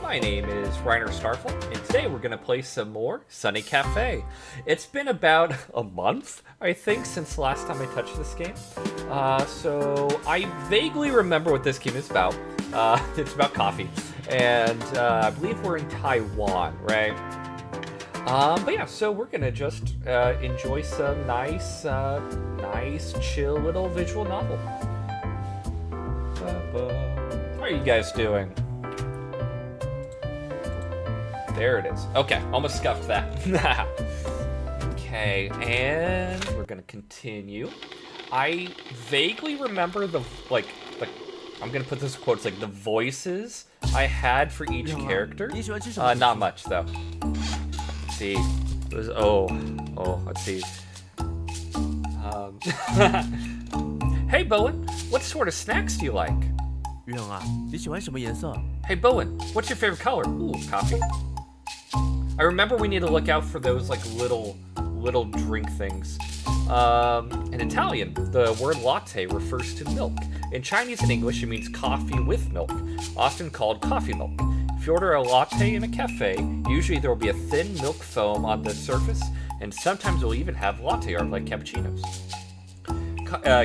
My name is Reiner Starful, and today we're going to play some more Sunny Cafe. It's been about a month, I think, since the last time I touched this game. So I vaguely remember what this game is about. It's about coffee, and I believe we're in Taiwan, right? But yeah, so we're going to just enjoy some nice, chill little visual novel. How are you guys doing? There it is. Okay, almost scuffed that. Okay, and we're gonna continue. I vaguely remember I'm gonna put this in quotes, like the voices I had for each character. Not much though. Let's see. It was let's see. Hey Bowen, what sort of snacks do you like? Hey Bowen, what's your favorite color? Ooh, coffee. I remember we need to look out for those like little drink things. In Italian, the word latte refers to milk. In Chinese and English, it means coffee with milk, often called coffee milk. If you order a latte in a cafe, usually there will be a thin milk foam on the surface, and sometimes it will even have latte art like cappuccinos.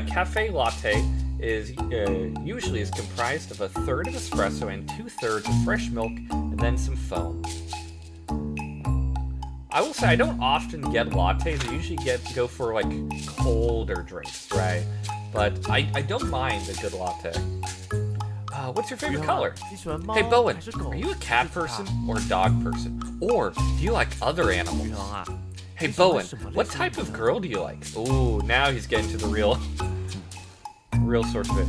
Cafe latte is usually comprised of a third of espresso and 2/3 of fresh milk, and then some foam. I will say I don't often get lattes. I usually go for like colder drinks, right? But I don't mind a good latte. What's your favorite color? Hey Bowen, are you a cat person or a dog person? Or do you like other animals? Hey Bowen, what type of girl do you like? Ooh, now he's getting to the real source of it. ...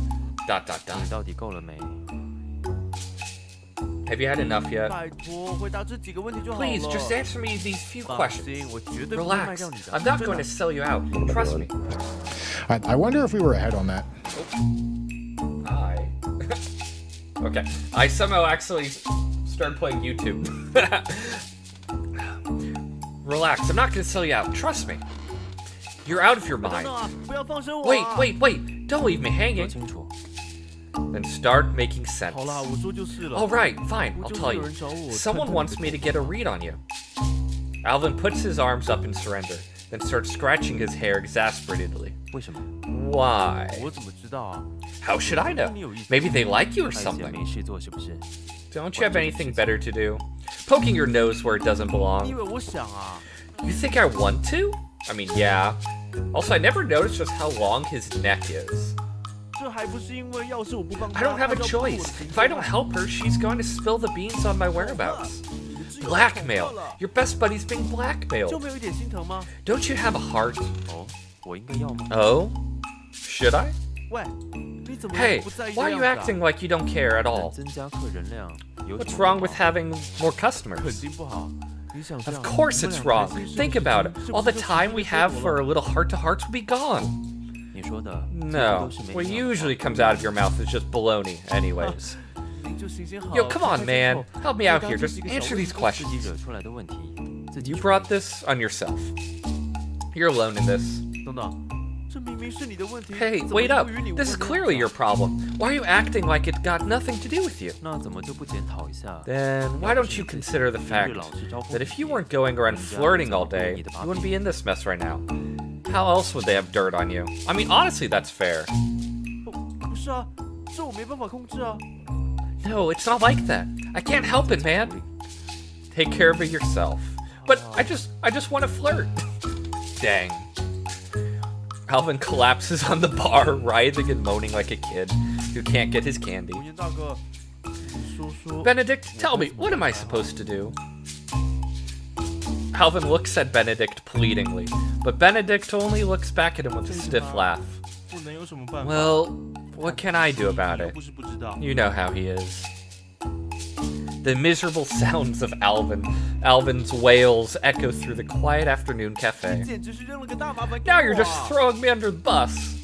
Have you had enough yet? Please, just answer me these few questions. Relax, I'm not going to sell you out. Trust me. I wonder if we were ahead on that. Hi. Okay, I somehow actually started playing YouTube. Relax, I'm not going to sell you out. Trust me. You're out of your mind. Wait, don't leave me hanging. Then start making sense. Alright, fine, I'll tell you. Someone wants me to get a read on you. Alvin puts his arms up in surrender, then starts scratching his hair exasperatedly. Why? How should I know? Maybe they like you or something. Don't you have anything better to do? Poking your nose where it doesn't belong. You think I want to? I mean, yeah. Also, I never noticed just how long his neck is. I don't have a choice. If I don't help her, she's going to spill the beans on my whereabouts. Blackmail. Your best buddy's being blackmailed. Don't you have a heart? Oh? Should I? Hey, why are you acting like you don't care at all? What's wrong with having more customers? Of course it's wrong. Think about it. All the time we have for our little heart-to-hearts will be gone. No, what usually comes out of your mouth is just baloney anyways. Yo, come on, man. Help me out here. Just answer these questions. You brought this on yourself. You're alone in this. Hey, wait up. This is clearly your problem. Why are you acting like it got nothing to do with you? Then why don't you consider the fact that if you weren't going around flirting all day, you wouldn't be in this mess right now. How else would they have dirt on you? I mean, honestly, that's fair. No, it's not like that. I can't help it, man. Take care of it yourself. But I just want to flirt. Dang. Alvin collapses on the bar, writhing and moaning like a kid who can't get his candy. Benedict, tell me, what am I supposed to do? Alvin looks at Benedict pleadingly, but Benedict only looks back at him with a stiff laugh. Well, what can I do about it? You know how he is. The miserable sounds of Alvin's wails echo through the quiet afternoon cafe. Now you're just throwing me under the bus.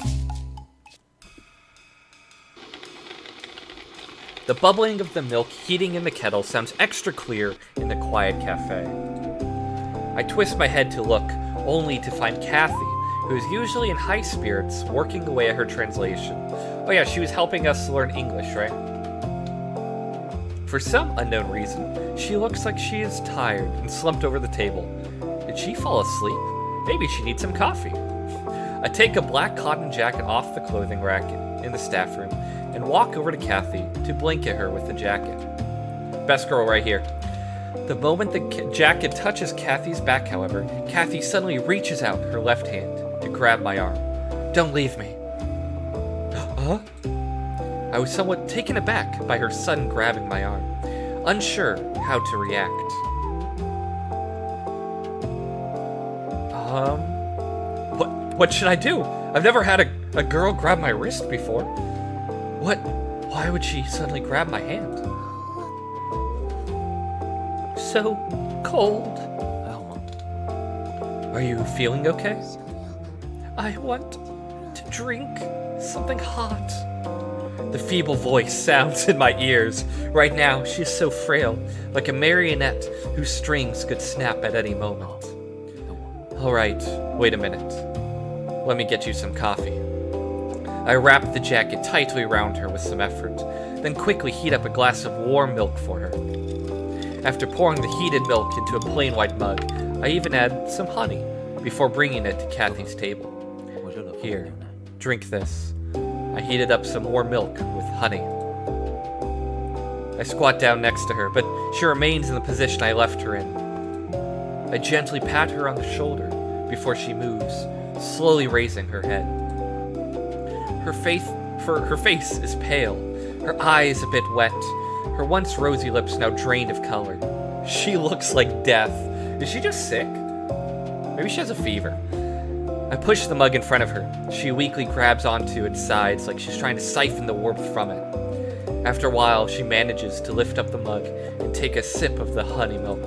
The bubbling of the milk heating in the kettle sounds extra clear in the quiet cafe. I twist my head to look, only to find Kathy, who is usually in high spirits, working away at her translation. Oh yeah, she was helping us learn English, right? For some unknown reason, she looks like she is tired and slumped over the table. Did she fall asleep? Maybe she needs some coffee. I take a black cotton jacket off the clothing rack in the staff room and walk over to Kathy to blanket her with the jacket. Best girl right here. The moment the jacket touches Kathy's back, however, Kathy suddenly reaches out her left hand to grab my arm. Don't leave me. Huh? I was somewhat taken aback by her sudden grabbing my arm, unsure how to react. What should I do? I've never had a girl grab my wrist before. Why would she suddenly grab my hand? So cold. Are you feeling okay? I want to drink something hot. The feeble voice sounds in my ears. Right now, she is so frail, like a marionette whose strings could snap at any moment. All right, wait a minute. Let me get you some coffee. I wrap the jacket tightly around her with some effort, then quickly heat up a glass of warm milk for her. After pouring the heated milk into a plain white mug, I even add some honey before bringing it to Kathy's table. Here, drink this. I heated up some more milk with honey. I squat down next to her, but she remains in the position I left her in. I gently pat her on the shoulder before she moves, slowly raising her head. Her face is pale, her eyes a bit wet, her once rosy lips now drained of color. She looks like death. Is she just sick? Maybe she has a fever. I push the mug in front of her. She weakly grabs onto its sides like she's trying to siphon the warmth from it. After a while, she manages to lift up the mug and take a sip of the honey milk.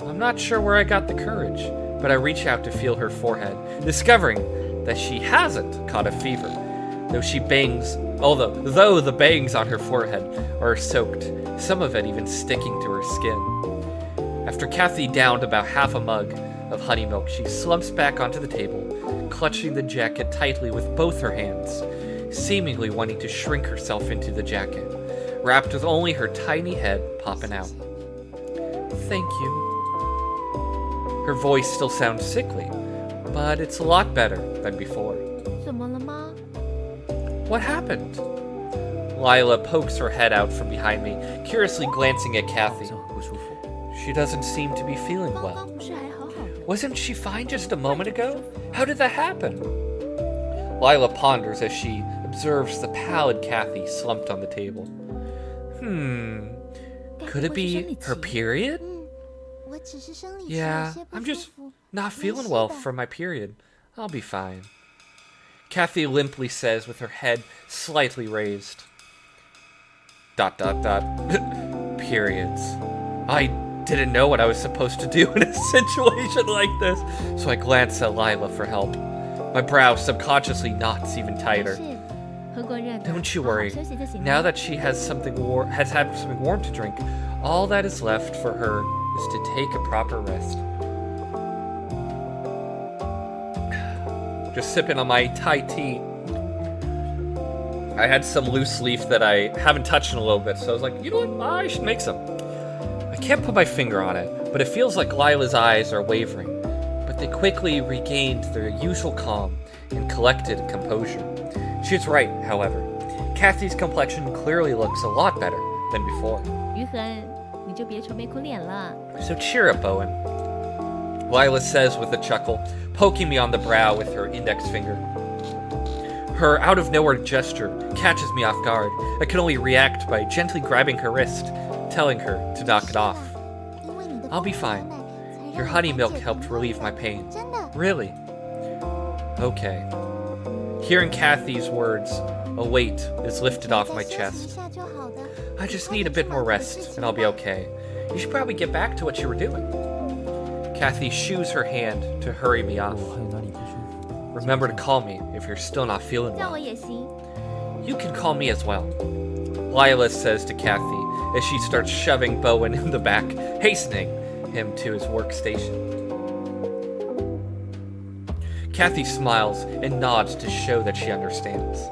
I'm not sure where I got the courage, but I reach out to feel her forehead, discovering that she hasn't caught a fever, though the bangs on her forehead are soaked, some of it even sticking to her skin. After Kathy downed about half a mug of honey milk, she slumps back onto the table, clutching the jacket tightly with both her hands, seemingly wanting to shrink herself into the jacket, wrapped with only her tiny head popping out. Thank you. Her voice still sounds sickly, but it's a lot better than before. What happened? Lila pokes her head out from behind me, curiously glancing at Kathy. She doesn't seem to be feeling well. Wasn't she fine just a moment ago? How did that happen? Lila ponders as she observes the pallid Kathy slumped on the table. Could it be her period? Yeah, I'm just not feeling well from my period. I'll be fine. Kathy limply says with her head slightly raised. ... Periods. I didn't know what I was supposed to do in a situation like this, so I glance at Lila for help. My brow subconsciously knots even tighter. Don't you worry. Now that she has had something warm to drink, all that is left for her is to take a proper rest. Just sipping on my Thai tea. I had some loose leaf that I haven't touched in a little bit, so I was like, you know what, I should make some. I can't put my finger on it, but it feels like Lila's eyes are wavering, but they quickly regained their usual calm and collected composure. She's right, however. Kathy's complexion clearly looks a lot better than before. So cheer up, Bowen. Lila says with a chuckle, poking me on the brow with her index finger. Her out-of-nowhere gesture catches me off guard. I can only react by gently grabbing her wrist, telling her to knock it off. I'll be fine. Your honey milk helped relieve my pain. Really? Okay. Hearing Kathy's words, a weight is lifted off my chest. I just need a bit more rest, and I'll be okay. You should probably get back to what you were doing. Kathy shoos her hand to hurry me off. Remember to call me if you're still not feeling well. You can call me as well. Lila says to Kathy as she starts shoving Bowen in the back, hastening him to his workstation. Kathy smiles and nods to show that she understands.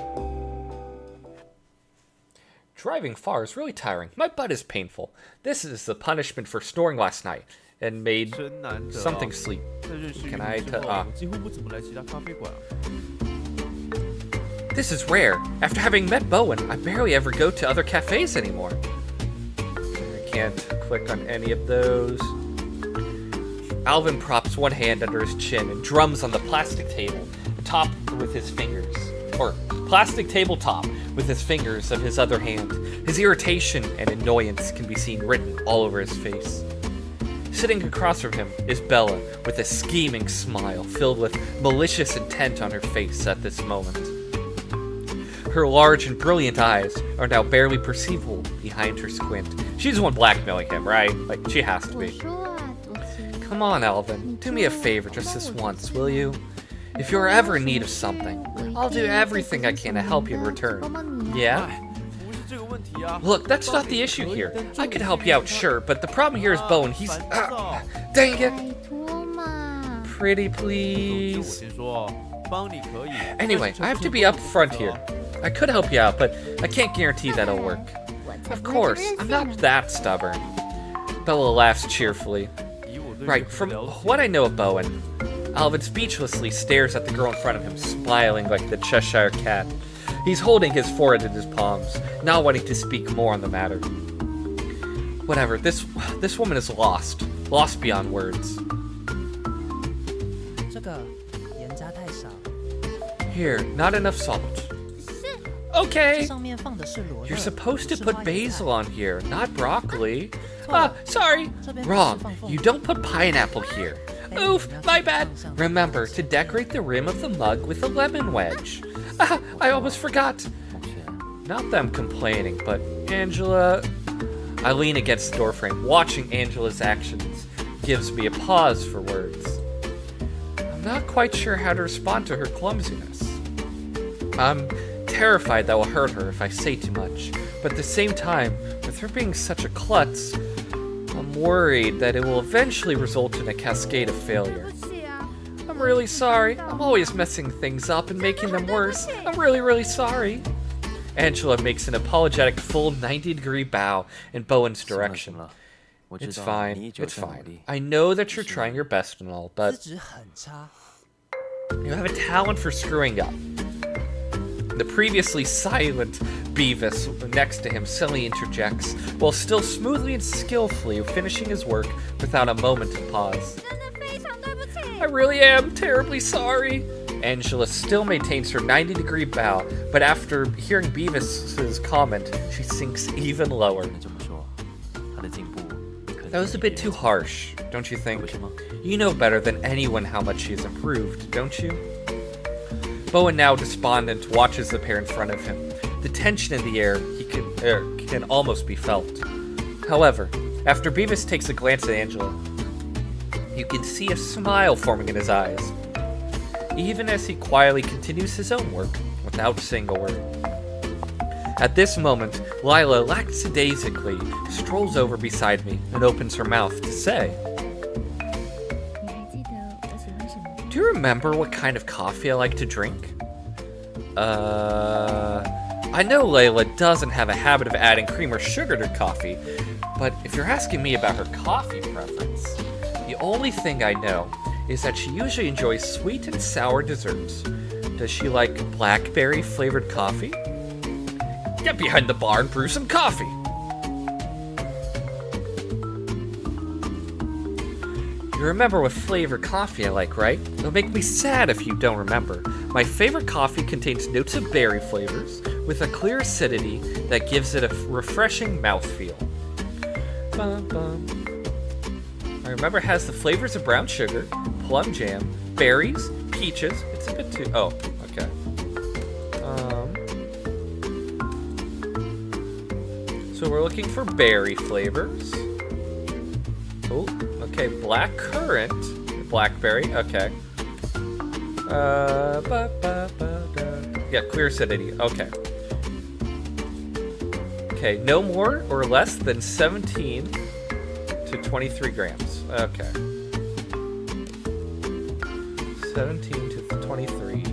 driving far is really tiring. My butt is painful. This is the punishment for snoring last night and made something sleep. Can I This is rare. After having met Bowen, I barely ever go to other cafes anymore. I can't click on any of those. Alvin props one hand under his chin and drums on the plastic table top with his fingers. Or plastic tabletop with his fingers of his other hand. His irritation and annoyance can be seen written all over his face. Sitting across from him is Bella with a scheming smile filled with malicious intent on her face at this moment. Her large and brilliant eyes are now barely perceivable behind her squint. She's the one blackmailing him, right? Like, she has to be. Come on, Alvin. Do me a favor just this once, will you? If you're ever in need of something, I'll do everything I can to help you in return. Yeah? Look, that's not the issue here. I could help you out, sure, but the problem here is Bowen. He's... dang it! Pretty please. Anyway, I have to be up front here. I could help you out, but I can't guarantee that'll work. Of course, I'm not that stubborn. Bella laughs cheerfully. Right, from what I know of Bowen, Alvin speechlessly stares at the girl in front of him, smiling like the Cheshire Cat. He's holding his forehead in his palms, not wanting to speak more on the matter. Whatever, this woman is lost. Lost beyond words. Here, not enough salt. Okay. You're supposed to put basil on here, not broccoli. Sorry. Wrong. You don't put pineapple here. Oof, my bad. Remember to decorate the rim of the mug with a lemon wedge. I almost forgot. Not that I'm complaining, but Angela... I lean against the doorframe. Watching Angela's actions gives me a pause for words. I'm not quite sure how to respond to her clumsiness. I'm terrified that will hurt her if I say too much, but at the same time, with her being such a klutz, I'm worried that it will eventually result in a cascade of failure. I'm really sorry. I'm always messing things up and making them worse. I'm really, really sorry. Angela makes an apologetic full 90-degree bow in Bowen's direction. It's fine. It's fine. I know that you're trying your best and all, but you have a talent for screwing up. The previously silent Beavis next to him suddenly interjects, while still smoothly and skillfully finishing his work without a moment of pause. I really am terribly sorry. Angela still maintains her 90-degree bow, but after hearing Beavis's comment, she sinks even lower. That was a bit too harsh, don't you think? You know better than anyone how much she has improved, don't you? Bowen, now despondent, watches the pair in front of him. The tension in the air can almost be felt. However, after Beavis takes a glance at Angela, you can see a smile forming in his eyes, even as he quietly continues his own work without saying a word. At this moment, Lila lackadaisically strolls over beside me and opens her mouth to say, do you remember what kind of coffee I like to drink? I know Layla doesn't have a habit of adding cream or sugar to coffee, but if you're asking me about her coffee preference, the only thing I know is that she usually enjoys sweet and sour desserts. Does she like blackberry flavored coffee? Get behind the bar and brew some coffee. You remember what flavor coffee I like, right? It'll make me sad if you don't remember. My favorite coffee contains notes of berry flavors with a clear acidity that gives it a refreshing mouthfeel. Bum, bum. I remember it has the flavors of brown sugar, plum jam, berries, peaches. It's a bit too... Oh, okay. So we're looking for berry flavors. Oh, okay, black currant, blackberry, okay. Yeah, clear acidity, okay. Okay, no more or less than 17 to 23 grams, okay. 17 to 23.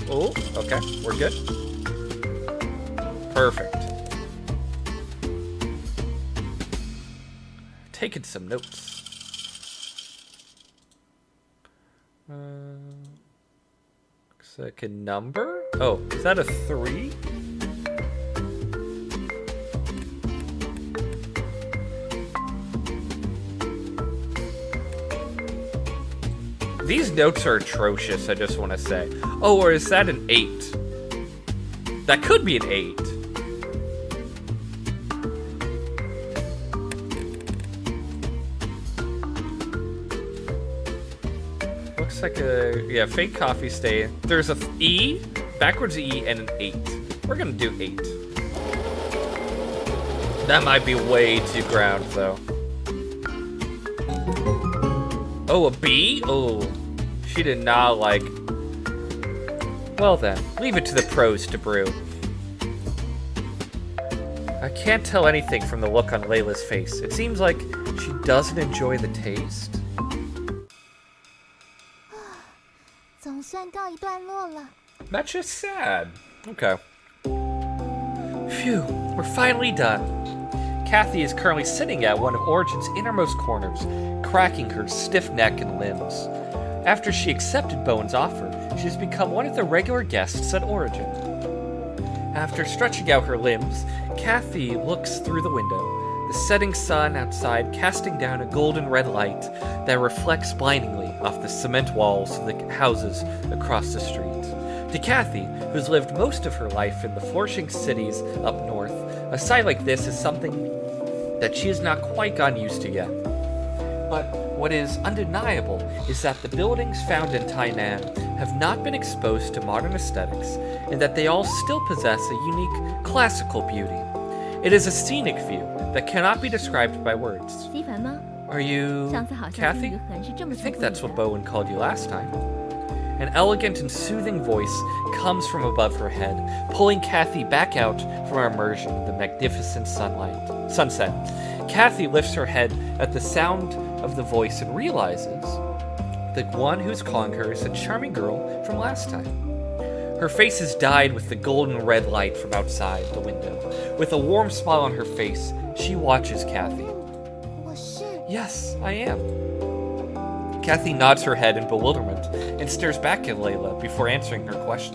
Oh, okay, we're good. Perfect. Taking some notes. Looks like a number? Oh, is that a 3? These notes are atrocious, I just want to say. Oh, or is that an 8? That could be an 8. Looks like a, yeah, fake coffee stain. There's a E, backwards E, and an 8. We're gonna do 8. That might be way too ground, though. Oh, a B? Oh, she did not like... Well then, leave it to the pros to brew. I can't tell anything from the look on Layla's face. It seems like she doesn't enjoy the taste. That's just sad. Okay. Phew, we're finally done. Kathy is currently sitting at one of Origin's innermost corners, cracking her stiff neck and limbs. After she accepted Bowen's offer, she has become one of the regular guests at Origin. After stretching out her limbs, Kathy looks through the window, the setting sun outside casting down a golden red light that reflects blindingly off the cement walls of the houses across the street. To Kathy, who's lived most of her life in the flourishing cities up north, a sight like this is something that she has not quite gotten used to yet. But what is undeniable is that the buildings found in Tainan have not been exposed to modern aesthetics, and that they all still possess a unique classical beauty. It is a scenic view that cannot be described by words. Are you Kathy? I think that's what Bowen called you last time. An elegant and soothing voice comes from above her head, pulling Kathy back out from her immersion in the magnificent sunset. Kathy lifts her head at the sound of the voice and realizes the one who's calling her is a charming girl from last time. Her face is dyed with the golden red light from outside the window. With a warm smile on her face, she watches Kathy. Yes, I am. Kathy nods her head in bewilderment and stares back at Layla before answering her question.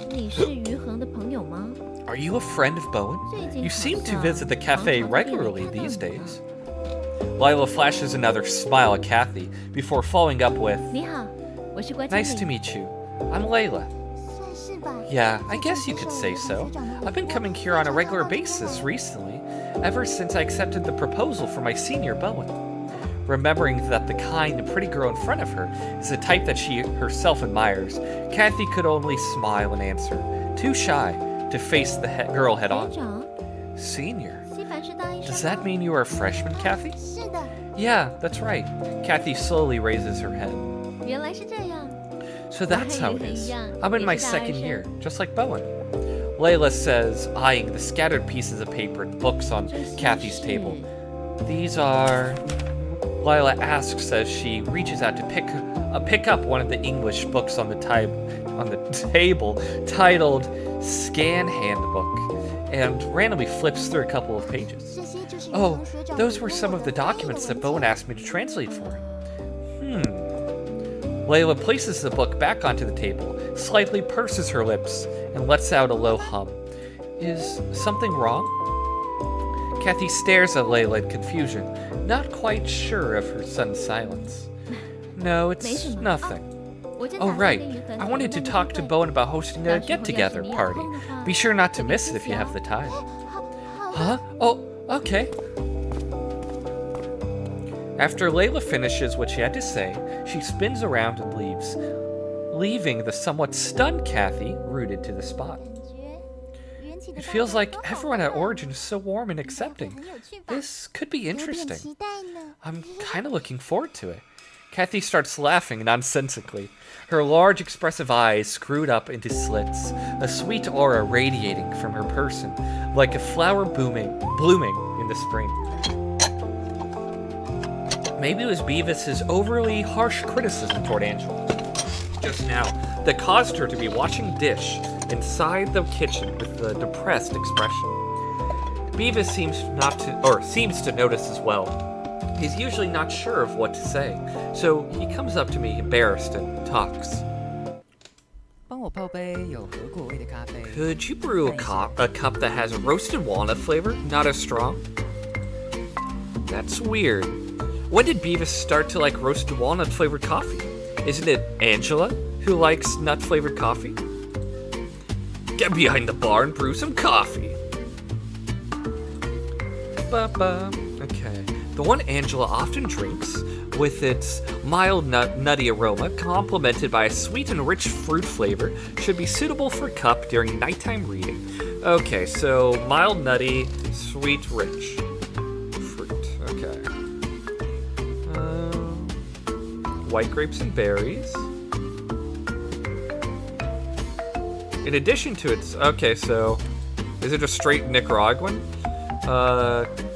Are you a friend of Bowen? You seem to visit the cafe regularly these days. Layla flashes another smile at Kathy before following up with, Nice to meet you. I'm Layla. Yeah, I guess you could say so. I've been coming here on a regular basis recently, ever since I accepted the proposal for my senior Bowen. Remembering that the kind and pretty girl in front of her is the type that she herself admires, Kathy could only smile and answer, too shy to face the girl head on. Senior? Does that mean you are a freshman, Kathy? Yeah, that's right. Kathy slowly raises her head. So that's how it is. I'm in my second year, just like Bowen. Layla says, eyeing the scattered pieces of paper and books on Kathy's table. These are... Layla asks as she reaches out to pick up one of the English books on the table titled Scan Handbook, and randomly flips through a couple of pages. Oh, those were some of the documents that Bowen asked me to translate for him. Layla places the book back onto the table, slightly purses her lips, and lets out a low hum. Is something wrong? Kathy stares at Layla in confusion, not quite sure of her son's silence. No, it's nothing. Oh, right. I wanted to talk to Bowen about hosting a get-together party. Be sure not to miss it if you have the time. Huh? Oh, okay. After Layla finishes what she had to say, she spins around and leaves, leaving the somewhat stunned Kathy rooted to the spot. It feels like everyone at Origin is so warm and accepting. This could be interesting. I'm kind of looking forward to it. Kathy starts laughing nonsensically, her large expressive eyes screwed up into slits, a sweet aura radiating from her person, like a flower blooming in the spring. Maybe it was Beavis's overly harsh criticism toward Angela just now that caused her to be washing dish inside the kitchen with a depressed expression. Beavis seems to notice as well. He's usually not sure of what to say, so he comes up to me embarrassed and talks. Could you brew a cup that has a roasted walnut flavor, not as strong? That's weird. When did Beavis start to like roasted walnut flavored coffee? Isn't it Angela who likes nut flavored coffee? Get behind the bar and brew some coffee. Okay. The one Angela often drinks, with its mild nutty aroma complemented by a sweet and rich fruit flavor, should be suitable for a cup during nighttime reading. Okay, so mild nutty, sweet rich fruit. Okay. White grapes and berries. In addition to its... Okay, so... Is it a straight Nicaraguan?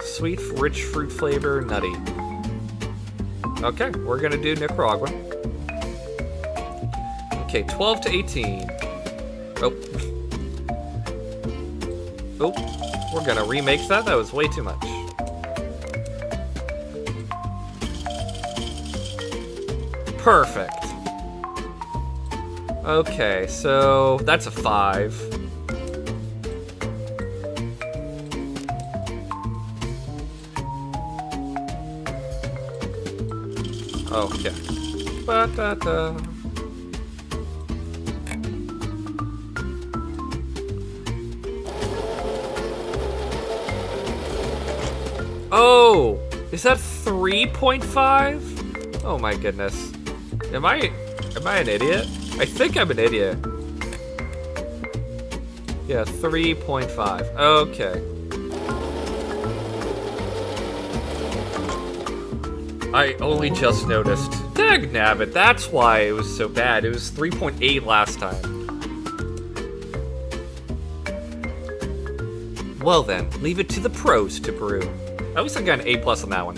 Sweet, rich fruit flavor, nutty. Okay, we're gonna do Nicaraguan. Okay, 12 to 18. Oh. Oh, we're gonna remake that. That was way too much. Perfect. Okay, so that's a 5. Okay. Ba-da-da. Oh, is that 3.5? Oh my goodness. Am I an idiot? I think I'm an idiot. Yeah, 3.5. Okay. I only just noticed. Dagnabbit, that's why it was so bad. It was 3.8 last time. Well then, leave it to the pros to brew. At least I got an A+ on that one.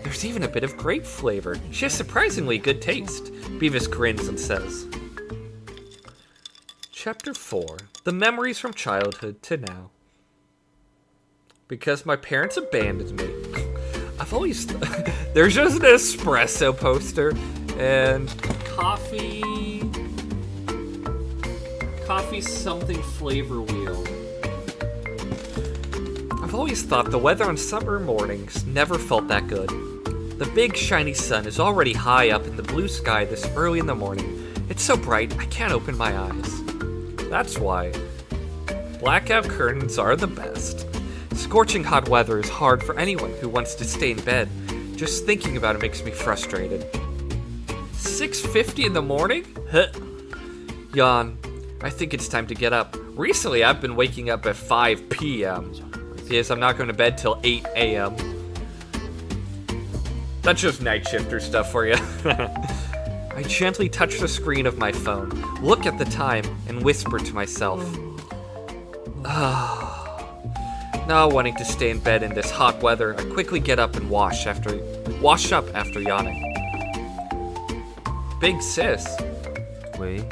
There's even a bit of grape flavor. She has surprisingly good taste. Beavis grins and says. Chapter 4. The memories from childhood to now. Because my parents abandoned me. I've always... There's just an espresso poster and coffee something flavor wheel. I've always thought the weather on summer mornings never felt that good. The big shiny sun is already high up in the blue sky this early in the morning. It's so bright I can't open my eyes. That's why blackout curtains are the best. Scorching hot weather is hard for anyone who wants to stay in bed. Just thinking about it makes me frustrated. 6:50 in the morning? Huh. Yawn. I think it's time to get up. Recently, I've been waking up at 5 p.m. because I'm not going to bed till 8 a.m. That's just night shifter stuff for you. I gently touch the screen of my phone, look at the time, and whisper to myself. Not wanting to stay in bed in this hot weather, I quickly get up and wash up after yawning. Big sis. Wait.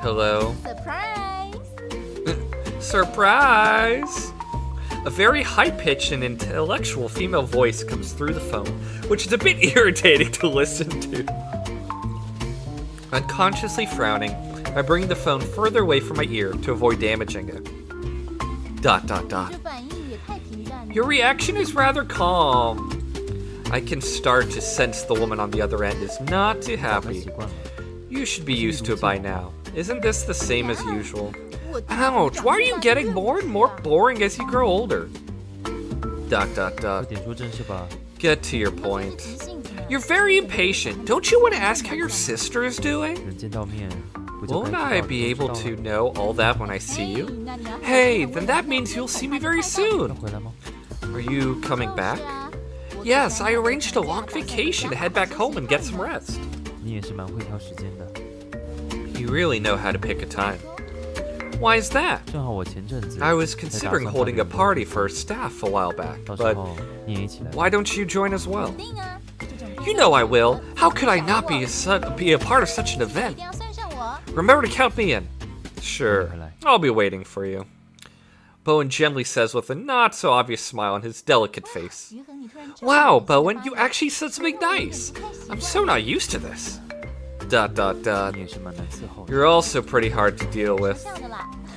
Hello. Surprise! Surprise! A very high-pitched and intellectual female voice comes through the phone, which is a bit irritating to listen to. Unconsciously frowning, I bring the phone further away from my ear to avoid damaging it. ... Your reaction is rather calm. I can start to sense the woman on the other end is not too happy. You should be used to it by now. Isn't this the same as usual? Ouch, why are you getting more and more boring as you grow older? ... Get to your point. You're very impatient. Don't you want to ask how your sister is doing? Won't I be able to know all that when I see you? Hey, then that means you'll see me very soon. Are you coming back? Yes, I arranged a long vacation to head back home and get some rest. You really know how to pick a time. Why is that? I was considering holding a party for staff a while back, but why don't you join as well? You know I will. How could I not be a part of such an event? Remember to count me in. Sure, I'll be waiting for you. Bowen gently says with a not-so-obvious smile on his delicate face. Wow, Bowen, you actually said something nice. I'm so not used to this. ... You're also pretty hard to deal with.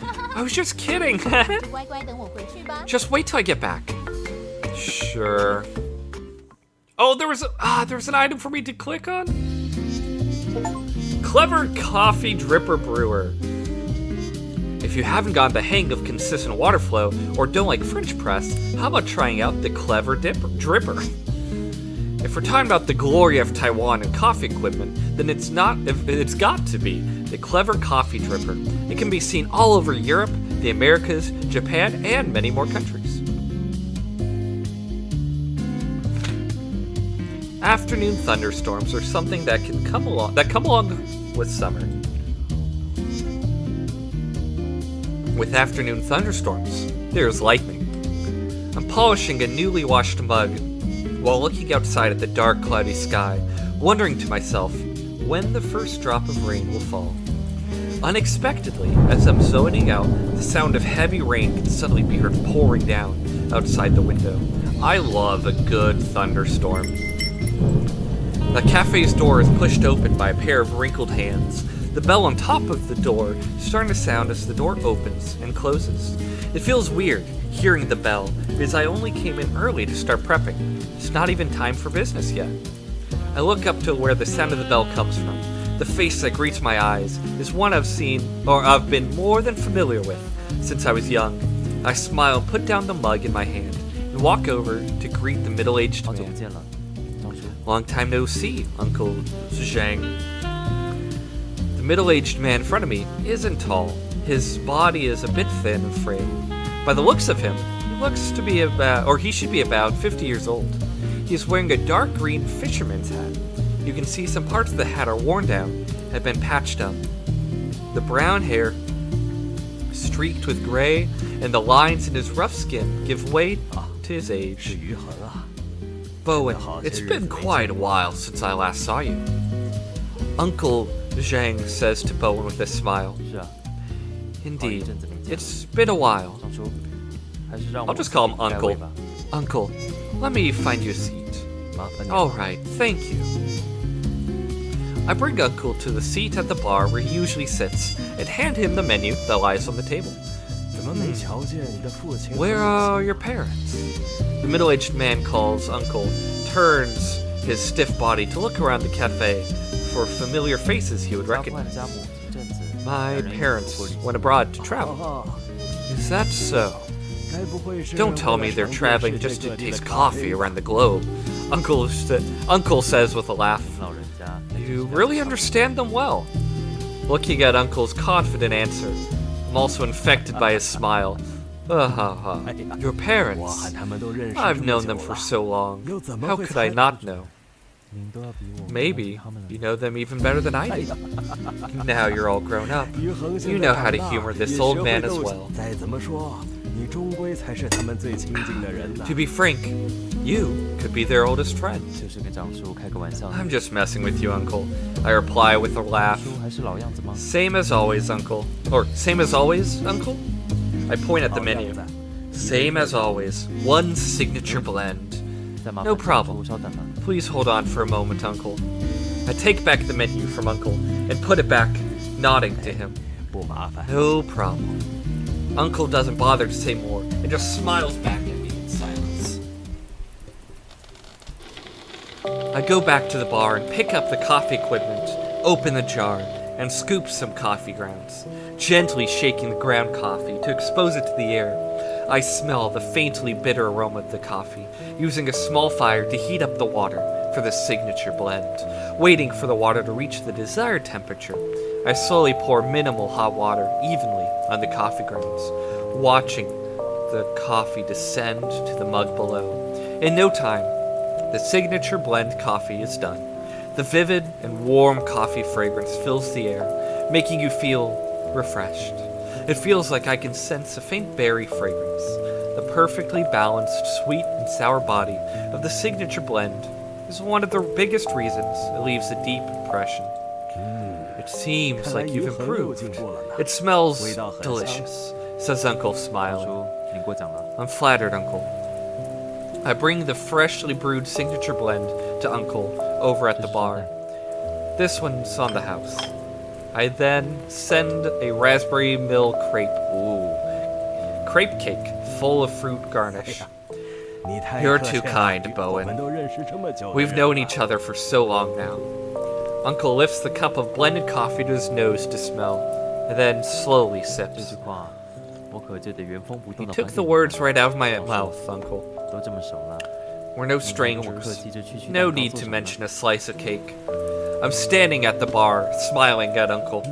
I was just kidding. Just wait till I get back. Sure. Oh, there was an item for me to click on? Clever Coffee Dripper Brewer. If you haven't gotten the hang of consistent water flow or don't like French press, how about trying out the Clever Dripper? If we're talking about the glory of Taiwan and coffee equipment, then it's got to be the Clever Coffee Dripper. It can be seen all over Europe, the Americas, Japan, and many more countries. Afternoon thunderstorms are something that come along with summer. With afternoon thunderstorms, there's lightning. I'm polishing a newly washed mug while looking outside at the dark, cloudy sky, wondering to myself when the first drop of rain will fall. Unexpectedly, as I'm zoning out, the sound of heavy rain can suddenly be heard pouring down outside the window. I love a good thunderstorm. The cafe's door is pushed open by a pair of wrinkled hands. The bell on top of the door is starting to sound as the door opens and closes. It feels weird hearing the bell because I only came in early to start prepping. It's not even time for business yet. I look up to where the sound of the bell comes from. The face that greets my eyes is one I've been more than familiar with since I was young. I smile and put down the mug in my hand and walk over to greet the middle-aged man. Long time no see, Uncle Zhang. The middle-aged man in front of me isn't tall. His body is a bit thin and frail. By the looks of him, he should be about 50 years old. He is wearing a dark green fisherman's hat. You can see some parts of the hat are worn down, have been patched up. The brown hair, streaked with gray, and the lines in his rough skin give way to his age. Bowen, it's been quite a while since I last saw you. Uncle Zhang says to Bowen with a smile. Indeed, it's been a while. I'll just call him Uncle. Uncle, let me find you a seat. All right, thank you. I bring Uncle to the seat at the bar where he usually sits and hand him the menu that lies on the table. Where are your parents? The middle-aged man calls Uncle, turns his stiff body to look around the cafe for familiar faces he would recognize. My parents went abroad to travel. Is that so? Don't tell me they're traveling just to taste coffee around the globe. Uncle says with a laugh. You really understand them well. Looking at Uncle's confident answer, I'm also infected by his smile. Your parents. I've known them for so long. How could I not know? Maybe you know them even better than I do. Now you're all grown up. You know how to humor this old man as well. To be frank, you could be their oldest friend. I'm just messing with you, Uncle. I reply with a laugh. Same as always, Uncle. Or, same as always, Uncle? I point at the menu. Same as always. One signature blend. No problem. Please hold on for a moment, Uncle. I take back the menu from Uncle and put it back, nodding to him. No problem. Uncle doesn't bother to say more and just smiles back at me in silence. I go back to the bar and pick up the coffee equipment, open the jar, and scoop some coffee grounds, gently shaking the ground coffee to expose it to the air. I smell the faintly bitter aroma of the coffee, using a small fire to heat up the water for the signature blend. Waiting for the water to reach the desired temperature, I slowly pour minimal hot water evenly on the coffee grounds, watching the coffee descend to the mug below. In no time, the signature blend coffee is done. The vivid and warm coffee fragrance fills the air, making you feel refreshed. It feels like I can sense a faint berry fragrance. The perfectly balanced sweet and sour body of the signature blend is one of the biggest reasons it leaves a deep impression. It seems like you've improved. It smells delicious. says Uncle, smiling. I'm flattered, Uncle. I bring the freshly brewed signature blend to Uncle over at the bar. This one's on the house. I then send a raspberry milk crepe cake full of fruit garnish. You're too kind, Bowen. We've known each other for so long now. Uncle lifts the cup of blended coffee to his nose to smell, and then slowly sips. You took the words right out of my mouth, Uncle. We're no strangers. No need to mention a slice of cake. I'm standing at the bar, smiling at Uncle.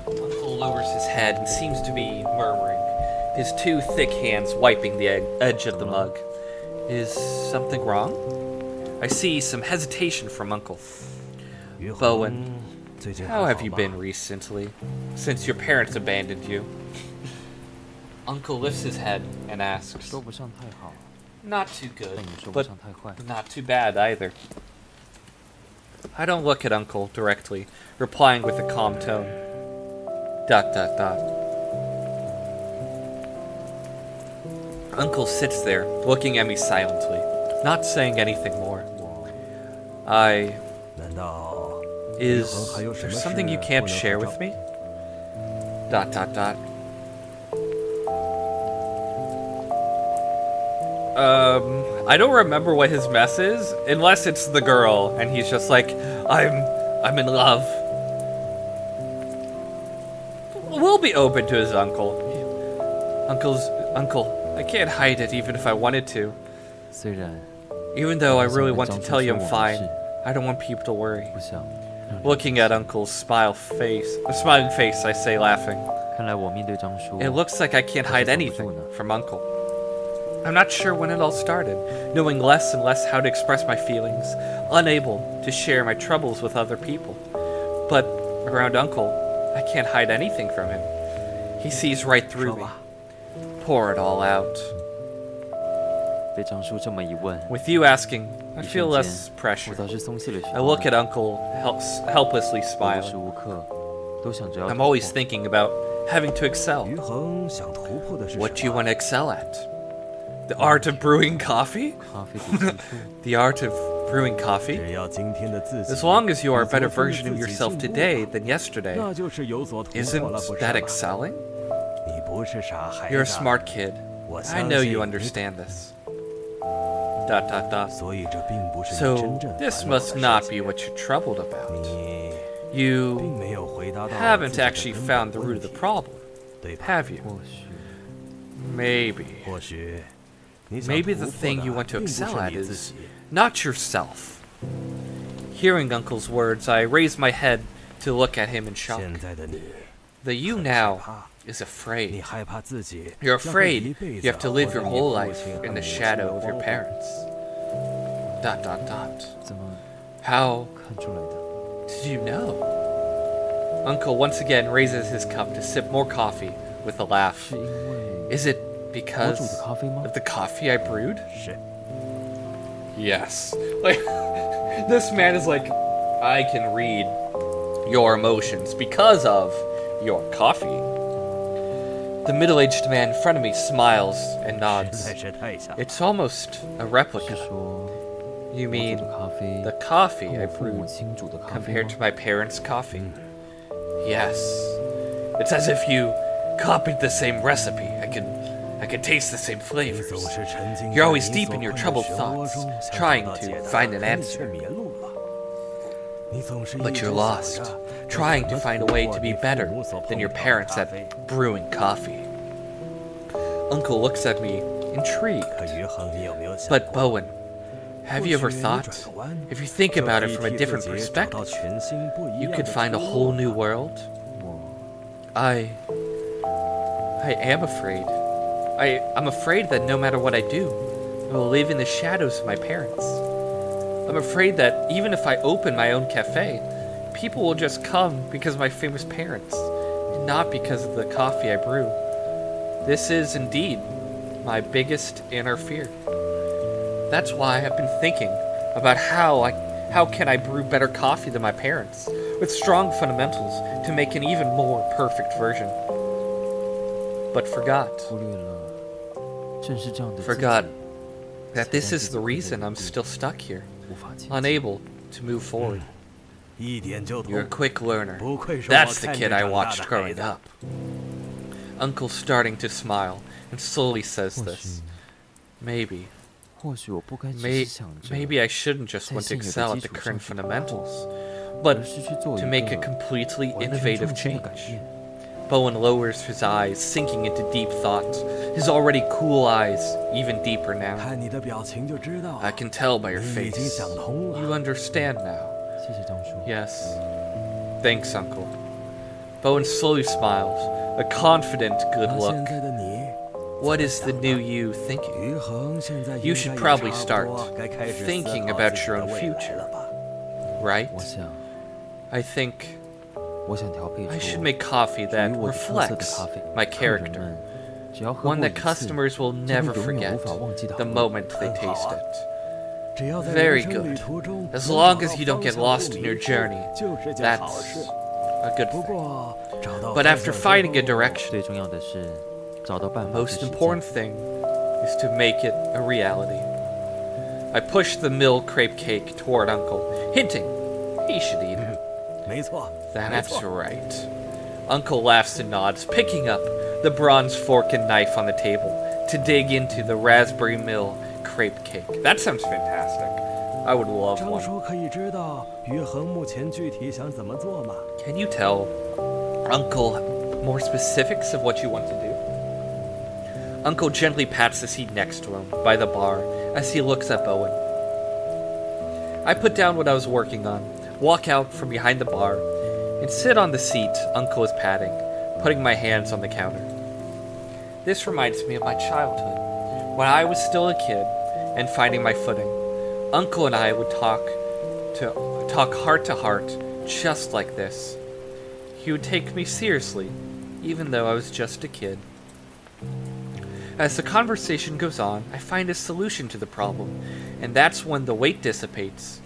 Uncle lowers his head and seems to be murmuring, his two thick hands wiping the edge of the mug. Is something wrong? I see some hesitation from Uncle. Bowen, how have you been recently, since your parents abandoned you? Uncle lifts his head and asks, not too good, but not too bad either. I don't look at Uncle directly, replying with a calm tone. ... Uncle sits there, looking at me silently, not saying anything more. Is there something you can't share with me? ... I don't remember what his mess is, unless it's the girl, and he's just like, I'm in love. We'll be open to his uncle. Uncle, I can't hide it even if I wanted to. Even though I really want to tell you I'm fine, I don't want people to worry. Looking at Uncle's smiling face, I say, laughing. It looks like I can't hide anything from Uncle. I'm not sure when it all started, knowing less and less how to express my feelings, unable to share my troubles with other people. But around Uncle, I can't hide anything from him. He sees right through me. Pour it all out. With you asking, I feel less pressure. I look at Uncle, helplessly smiling. I'm always thinking about having to excel. What do you want to excel at? The art of brewing coffee? The art of brewing coffee? As long as you are a better version of yourself today than yesterday, isn't that excelling? You're a smart kid. I know you understand this. ... So, this must not be what you're troubled about. You haven't actually found the root of the problem, have you? Maybe the thing you want to excel at is not yourself. Hearing Uncle's words, I raise my head to look at him in shock. The you now is afraid. You're afraid you have to live your whole life in the shadow of your parents. ... How did you know? Uncle once again raises his cup to sip more coffee with a laugh. Is it because of the coffee I brewed? Yes. Like, this man is like, I can read your emotions because of your coffee. The middle-aged man in front of me smiles and nods. It's almost a replica. You mean the coffee I brewed compared to my parents' coffee? Yes. It's as if you copied the same recipe. I can taste the same flavors. You're always deep in your troubled thoughts, trying to find an answer. But you're lost, trying to find a way to be better than your parents at brewing coffee. Uncle looks at me, intrigued. But Bowen, have you ever thought, if you think about it from a different perspective, you could find a whole new world? I am afraid. I'm afraid that no matter what I do, I will live in the shadows of my parents. I'm afraid that even if I open my own cafe, people will just come because of my famous parents, and not because of the coffee I brew. This is indeed my biggest inner fear. That's why I've been thinking about how can I brew better coffee than my parents, with strong fundamentals to make an even more perfect version. But forgot that this is the reason I'm still stuck here, unable to move forward. You're a quick learner. That's the kid I watched growing up. Uncle's starting to smile and slowly says this. Maybe I shouldn't just want to excel at the current fundamentals, but to make a completely innovative change. Bowen lowers his eyes, sinking into deep thought, his already cool eyes even deeper now. I can tell by your face. You understand now. Yes. Thanks, Uncle. Bowen slowly smiles, a confident, good look. What is the new you thinking? You should probably start thinking about your own future, right? I think I should make coffee that reflects my character, one that customers will never forget the moment they taste it. Very good. As long as you don't get lost in your journey, that's a good thing. But after finding a direction, the most important thing is to make it a reality. I pushed the mill crepe cake toward Uncle, hinting he should eat it. That's right. Uncle laughs and nods, picking up the bronze fork and knife on the table to dig into the raspberry mill crepe cake. That sounds fantastic. I would love one. Can you tell Uncle more specifics of what you want to do? Uncle gently pats the seat next to him by the bar as he looks at Bowen. I put down what I was working on, walk out from behind the bar, and sit on the seat Uncle is patting, putting my hands on the counter. This reminds me of my childhood, when I was still a kid and finding my footing. Uncle and I would talk heart to heart, just like this. He would take me seriously, even though I was just a kid. As the conversation goes on, I find a solution to the problem, and that's when the weight dissipates,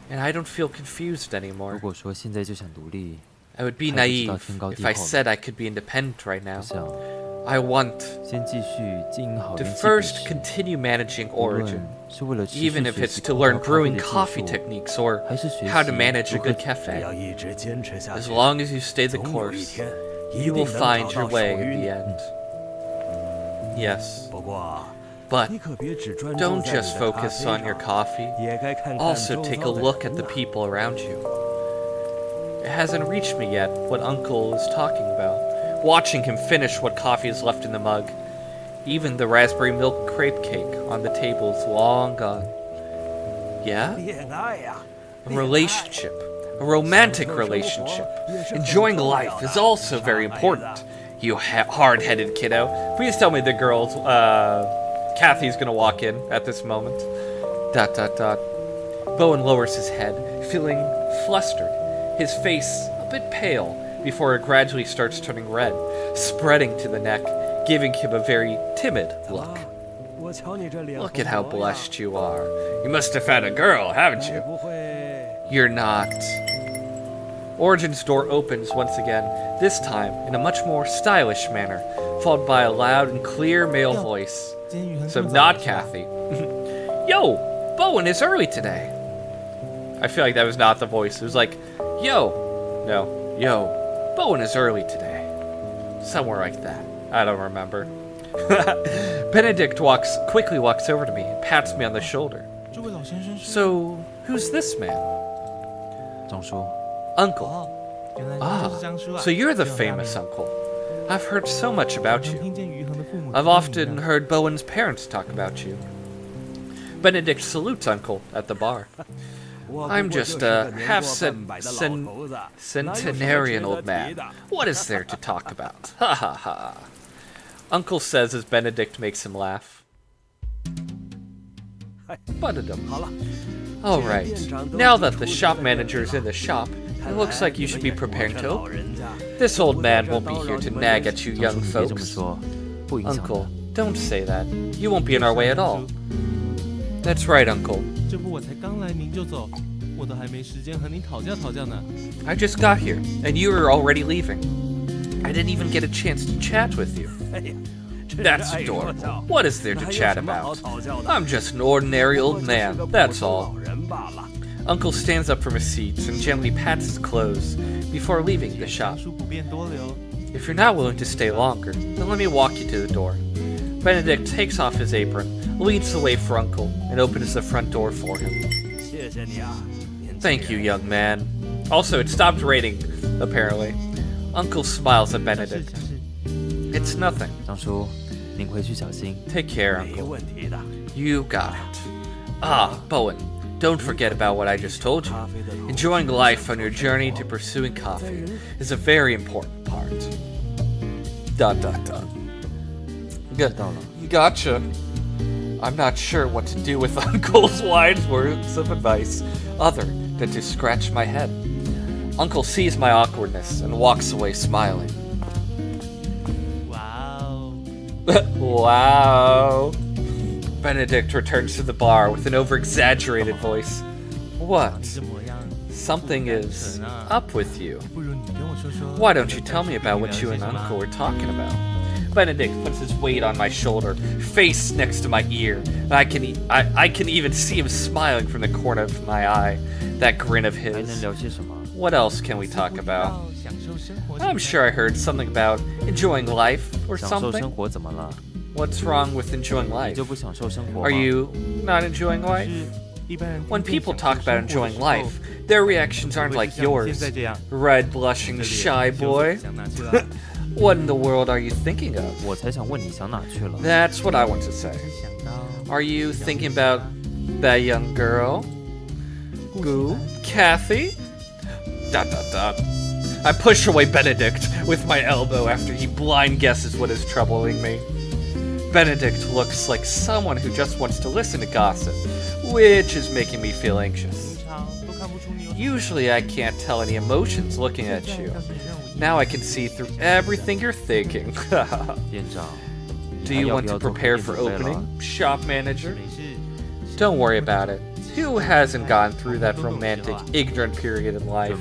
and I don't feel confused anymore. I would be naive if I said I could be independent right now. I want to first continue managing Origin, even if it's to learn brewing coffee techniques or how to manage a good cafe. As long as you stay the course, you will find your way in the end. Yes, but don't just focus on your coffee. Also take a look at the people around you. It hasn't reached me yet what Uncle is talking about. Watching him finish what coffee is left in the mug. Even the raspberry milk crepe cake on the table is long gone. Yeah? A relationship. A romantic relationship. Enjoying life is also very important. You hard-headed kiddo. Please tell me the girls, Kathy's gonna walk in at this moment. ... Bowen lowers his head, feeling flustered. His face a bit pale before it gradually starts turning red, spreading to the neck, giving him a very timid look. Look at how blushed you are. You must have had a girl, haven't you? You're not. Origin's door opens once again, this time in a much more stylish manner, followed by a loud and clear male voice. So not Kathy. Yo, Bowen is early today. I feel like that was not the voice. It was like, yo. No, yo, Bowen is early today. Somewhere like that. I don't remember. Benedict quickly walks over to me and pats me on the shoulder. So, who's this man? Uncle. Ah, so you're the famous uncle. I've heard so much about you. I've often heard Bowen's parents talk about you. Benedict salutes Uncle at the bar. I'm just a half-centenarian old man. What is there to talk about? Ha ha ha. Uncle says as Benedict makes him laugh. Alright, now that the shop manager's in the shop, it looks like you should be preparing to open. This old man won't be here to nag at you young folks. Uncle, don't say that. You won't be in our way at all. That's right, Uncle. I just got here, and you were already leaving. I didn't even get a chance to chat with you. That's adorable. What is there to chat about? I'm just an ordinary old man, that's all. Uncle stands up from his seat and gently pats his clothes before leaving the shop. If you're not willing to stay longer, then let me walk you to the door. Benedict takes off his apron, leads the way for Uncle, and opens the front door for him. Thank you, young man. Also, it stopped raining, apparently. Uncle smiles at Benedict. It's nothing. Take care, Uncle. You got it. Ah, Bowen, don't forget about what I just told you. Enjoying life on your journey to pursuing coffee is a very important part. ... Gotcha. I'm not sure what to do with Uncle's wise words of advice, other than to scratch my head. Uncle sees my awkwardness and walks away smiling. Wow. Wow. Benedict returns to the bar with an over-exaggerated voice. What? Something is up with you. Why don't you tell me about what you and Uncle were talking about? Benedict puts his weight on my shoulder, face next to my ear, and I can even see him smiling from the corner of my eye, that grin of his. What else can we talk about? I'm sure I heard something about enjoying life or something. What's wrong with enjoying life? Are you not enjoying life? When people talk about enjoying life, their reactions aren't like yours. Red, blushing, shy boy. What in the world are you thinking of? That's what I want to say. Are you thinking about that young girl? Who? Kathy? ... I push away Benedict with my elbow after he blind guesses what is troubling me. Benedict looks like someone who just wants to listen to gossip, which is making me feel anxious. Usually I can't tell any emotions looking at you. Now I can see through everything you're thinking. Do you want to prepare for opening, shop manager? Don't worry about it. Who hasn't gone through that romantic, ignorant period in life?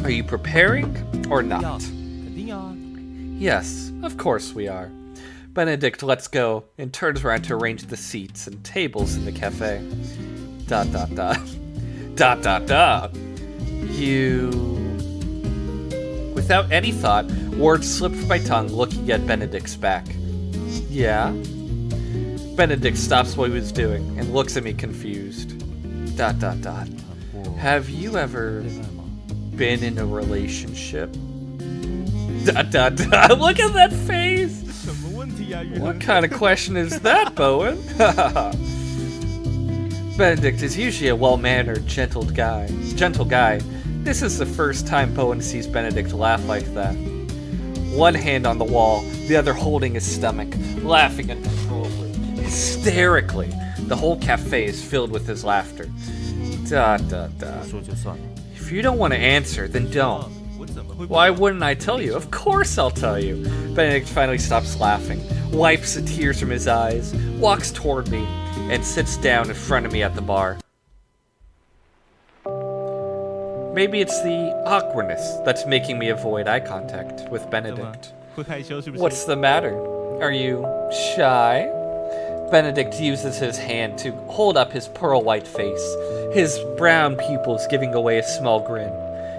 Are you preparing or not? Yes, of course we are. Benedict lets go and turns around to arrange the seats and tables in the cafe. ... You... Without any thought, words slipped from my tongue looking at Benedict's back. Yeah? Benedict stops what he was doing and looks at me confused. ... Have you ever been in a relationship? ... Look at that face! What kind of question is that, Bowen? Benedict is usually a well-mannered, gentle guy. This is the first time Bowen sees Benedict laugh like that. One hand on the wall, the other holding his stomach, laughing uncontrollably, hysterically. The whole cafe is filled with his laughter. ... If you don't want to answer, then don't. Why wouldn't I tell you? Of course I'll tell you. Benedict finally stops laughing, wipes the tears from his eyes, walks toward me, and sits down in front of me at the bar. Maybe it's the awkwardness that's making me avoid eye contact with Benedict. What's the matter? Are you shy? Benedict uses his hand to hold up his pearl-white face, his brown pupils giving away a small grin,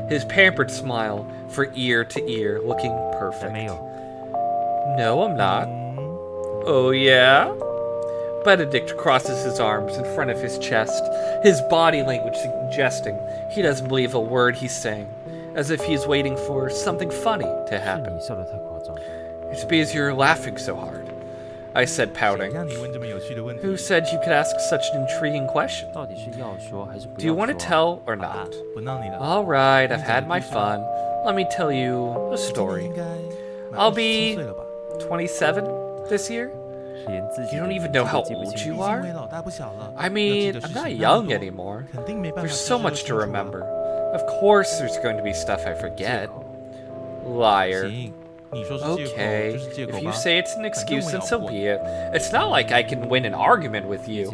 his pampered smile for ear to ear looking perfect. No, I'm not. Oh, yeah? Benedict crosses his arms in front of his chest, his body language suggesting he doesn't believe a word he's saying, as if he's waiting for something funny to happen. It's because you're laughing so hard, I said, pouting. Who said you could ask such an intriguing question? Do you want to tell or not? All right, I've had my fun. Let me tell you a story. I'll be 27 this year. You don't even know how old you are? I mean, I'm not young anymore. There's so much to remember. Of course there's going to be stuff I forget. Liar. Okay, if you say it's an excuse, then so be it. It's not like I can win an argument with you.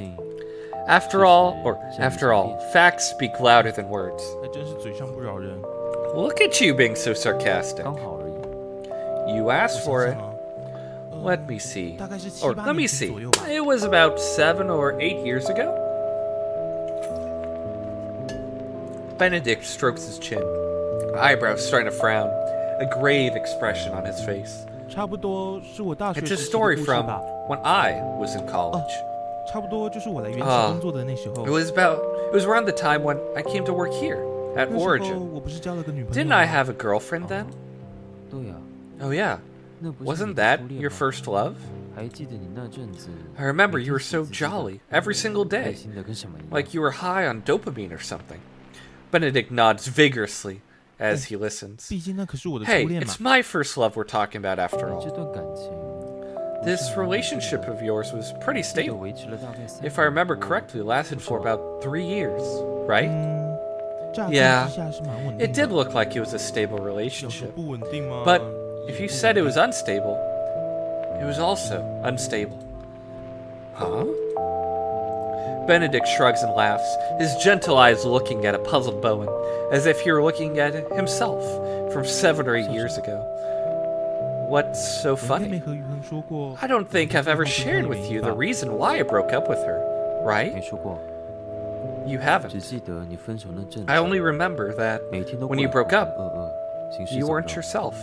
After all, facts speak louder than words. 还真是嘴上不饶人。 Look at you being so sarcastic. 刚好而已。 You asked for it. 我想想啊 Let me see. 大概是 Or 7、8 let me 年 see. 前左右吧。 It was about 7 or 8 years ago. Benedict strokes his chin, eyebrows starting to frown, a grave expression on his face. 差不多是我大学 It's 时 a 期的 story 故事 from 吧。 when I was in college. 差不多就是我来原企工作的那时候。 It was around the time when I came to work here at 那时候 Origin. 我不是交了个女朋友 Didn't 吗 I have a girlfriend then? 对呀， Oh yeah. 那不是你 Wasn't 的 that 初恋 your 吗 first love? 还记得你那阵子 I remember you were 每天 so 喜滋滋的 jolly every single 开 day, 心的跟什么一样？ like you were high on dopamine or something. Benedict nods vigorously as he listens. 毕竟那可是我的初 Hey, 恋嘛 it's。my first love we're talking about after 你这 all. 段感情 This relationship of yours was pretty 记得 stable. 维持了大概3 If I remember correctly, it lasted for about 3 years, right? 乍看 Yeah, 之下是蛮稳定 It 的。 did look like it was a stable 有时 relationship. 不稳定吗 But if you said it was unstable, it was also unstable. Huh? Benedict shrugs and laughs, his gentle eyes looking at a puzzled Bowen, as if he were looking at himself from 7 or 8 years ago. What's so 我应该没 funny? 和雨恒说过。 I don't think I've ever shared with you the reason why I broke up with her, 没 right? 说过， You 只 haven't. 记得你分手那阵子 I only remember that 每天都 when you 过 broke 得 up, 浑浑噩噩，行尸 you 走 weren't 肉， yourself,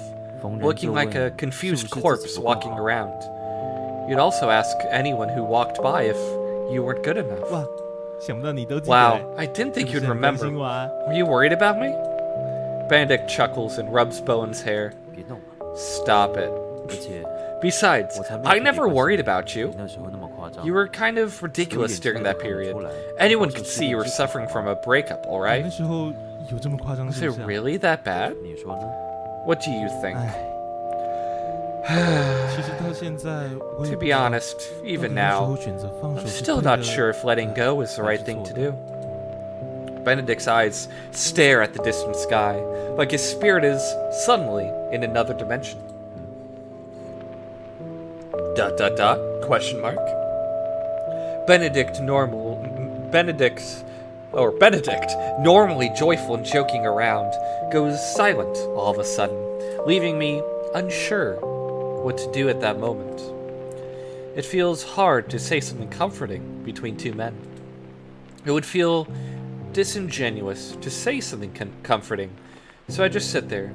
逢人 looking 就 like a 问 confused 是不是自己 corpse 不够 walking 好 around. You'd also ask anyone who walked by if you weren't good enough. 哇，想不到你都记得。 Wow, I didn't 是 think 不 you'd 是很关心 remember. 我啊？ Were you worried about me? Benedict chuckles and rubs Bowen's hair. 别弄了。 Stop it. 而且 Besides, 我才没 I 有特别 never 关 worried 心 about 你 you. 那时候那么夸张。 You were kind of ridiculous during that period. Anyone could see you were suffering from a breakup, 那 alright? 时候有这么夸张 Was 是 it 不是啊？ really that bad? 你说呢？ What do you think? 其实到现在，我也 To 不 be 知道 honest, 到底 even 那时候 now, 选择放手 I'm 是 still 对 not 的 sure if letting go is the 还 right 是 thing 错 to 的 do. Benedict's eyes stare at the distant sky, like his spirit is suddenly in another dimension. ... Question mark. Benedict, normally joyful and joking around, goes silent all of a sudden, leaving me unsure what to do at that moment. It feels hard to say something comforting between two men. It would feel disingenuous to say something comforting, so I just sit there,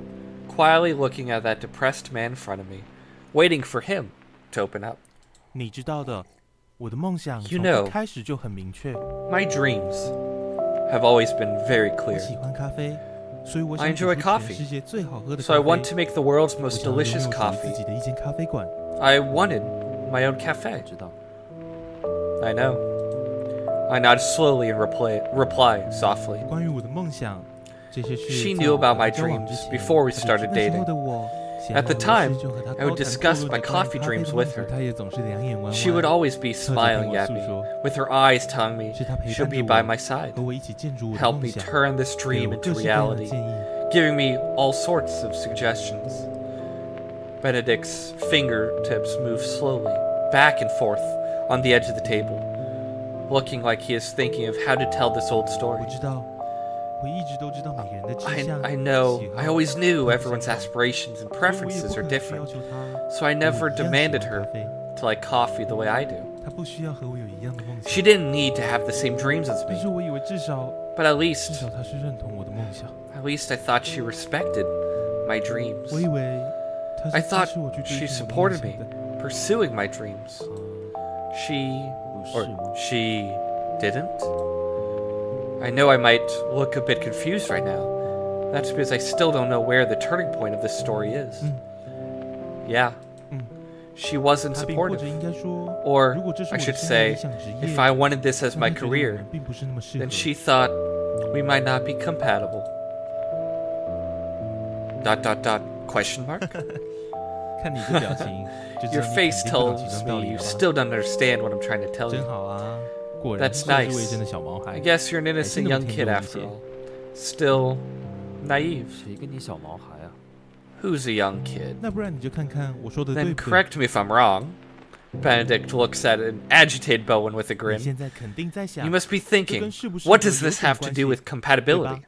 quietly looking at that depressed man in front of me, waiting for him to open up. 你知道的，我的梦想 You 从 know. 一开始就很明确。 My dreams have always been very 我 clear, 喜欢咖啡，所以我 I 想 enjoy 煮出 coffee. 全世界最好喝的 so I 咖啡。 want to make the world's 我 most 想要拥 delicious 有属于 coffee. 自己的一间咖啡馆。 I wanted my own cafe. 知道， I know. I nod slowly and reply softly. 关于我的梦想，这些事 She 在 knew 我 about 和 my 他交往 dreams 之前 before we 她就知 started 那时候 dating. 的我，闲 At the 来无 time, 事就和他 I would 高谈 discuss 阔论 my 着关于 coffee 咖啡的 dreams 梦 with 想 her. 她也总是两眼弯 She would 弯。 always be 侧着跟 smiling 我 at 诉 me, 说， with her eyes telling me 是她陪 she'll 伴 be 着 by 我， my side, 和我一起建筑我的 help 梦 me 想， turn this 给 dream 我 into 各式各样的 reality, 建议。 giving me all sorts of suggestions. Benedict's fingertips move slowly, back and forth, on the edge of the table, looking like he is thinking of how to tell this old 我 story. 知道，我一直都知道每个人的志向、 I know, 喜好 I always knew 和 everyone's 想法 aspirations and 所以我也 preferences 不 are 可能去要 different, 求她 so I 跟我 never 一样喜 demanded 欢 her 咖啡， to like coffee the way I do. 她不需要和我有一样的梦想。 She didn't need to have the same dreams as 但是 me, 我以为至少 but at 至 least, 少她是认同我的梦想。 I thought she respected my dreams. 我以为她 I 是支 thought 持我去 she 追寻我的梦 supported 想 me, 的。 pursuing my dreams. She, 不 or 是吗？ she didn't? I know I might look a bit confused right now. That's because I still don't know where the turning point of this story is. Yeah, 嗯， she wasn't 她并或 supportive. 者应该说， Or 如果这是 I 我的 should 生涯理 say, 想职 if 业， I wanted this as 那 my 她觉得我 career, 们并不是那么适合 then。she thought we might not be compatible. ... Question mark? 看你的表情，就知 Your 道你 face 肯定不懂其 tells 中道 me 理 you 了吧 still don't understand what I'm trying to tell 真 you. 好啊，果然 That's 是未真 nice. 的小毛 I 孩。 guess you're an innocent young kid 还 after 真的不 all. Still naive. 谁跟你小毛孩啊？ Who's a young kid? 那不然你就看看我说的对 Then 不对？ correct me if I'm wrong. Benedict looks at an agitated Bowen with a 你 grin. 现在肯定在想 You must be 这 thinking, 跟是不是 what 和 does 有 this 点 have to 关 do 系 with compatibility?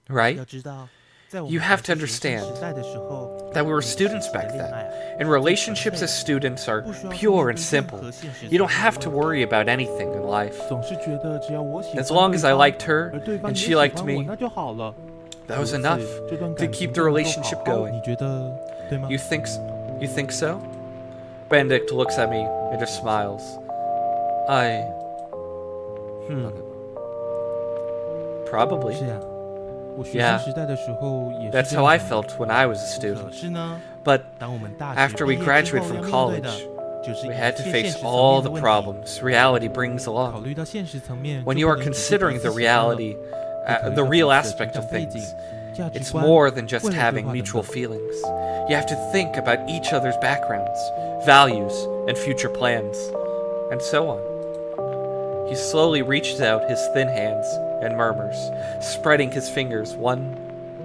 要 Right? 知道在我 You 们 have to 还是学生 understand 时代的时候 that we were students back 恋 then, 爱 and relationships as students are 不需要去 pure 面 and 对任 simple. 何现实 You don't 层面 have 的 to 问题 worry about anything in life. 总是觉得只要我喜欢 As long as I 对方 liked her 而对方 and 也 she 喜 liked 欢 me, 我那就好了 that was 如此 enough 这段 to 感 keep 情 the 就能够 relationship 好好 going. 你觉得对吗 You think so? Benedict looks at me and just smiles. Probably. 是呀我学 Yeah. 生时代的时候也是 That's 这 how 样 I 想 felt when I was a 可 student. 是呢 But 当我们大学 after we 毕业之 graduate 后 from 要面对的 college, 就是一 we had to 切 face 现实层 all 面 the 的问题 problems reality brings 考 along. 虑到现实层面 When 就 you 不 are 能只是 considering 彼 the 此喜欢了 reality, 不可以 the 让 real 彼此的 aspect 成 of 长背 things, 景价值 it's 观 more than just 未来规 having 划等 mutual 等 feelings. You have to think about each other's backgrounds, values, and future plans, and so on. He slowly reaches out his thin hands and murmurs, spreading his fingers one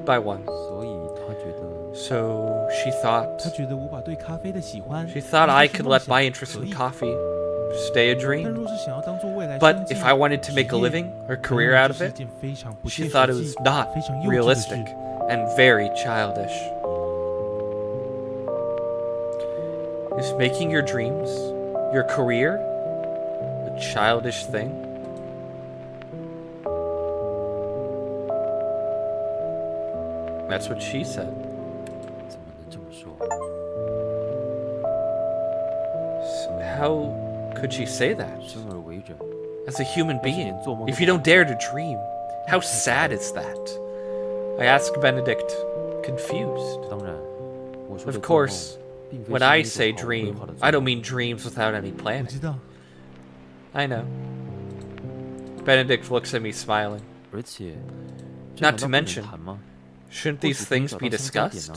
by one. 所以他觉得 So she 他 thought 觉得我把对咖啡的喜欢 she thought 当 I 作是 could 梦 let 想 my interest 可 in 以 coffee stay a 但 dream. 若是想要当做未来 But 生计 if I wanted to make a 职业 living or 可 career 能 out 这 of 是一 it, 件非常不 she 切 thought 实 it 际 was not 非常幼稚的事 realistic and very childish. Is making your dreams, your career, a childish thing? That's what she said. 怎么能这么说？ How could she say that? 生而为人， As a human 要是 being, 连做梦都 if you don't dare to dream, how sad is that? I ask Benedict, confused. 当然，我说的 Of 做梦 course, 并非 when 是 I 那 say 种好规 dream, 划的做 I don't 梦 mean dreams without any 我 planning. 知道 I know. Benedict looks at me smiling. 而且， Not 这 to 难道不能 mention, 谈吗？ Shouldn't 或 these 许可以 things 找 be 到相加点 discussed? 呢？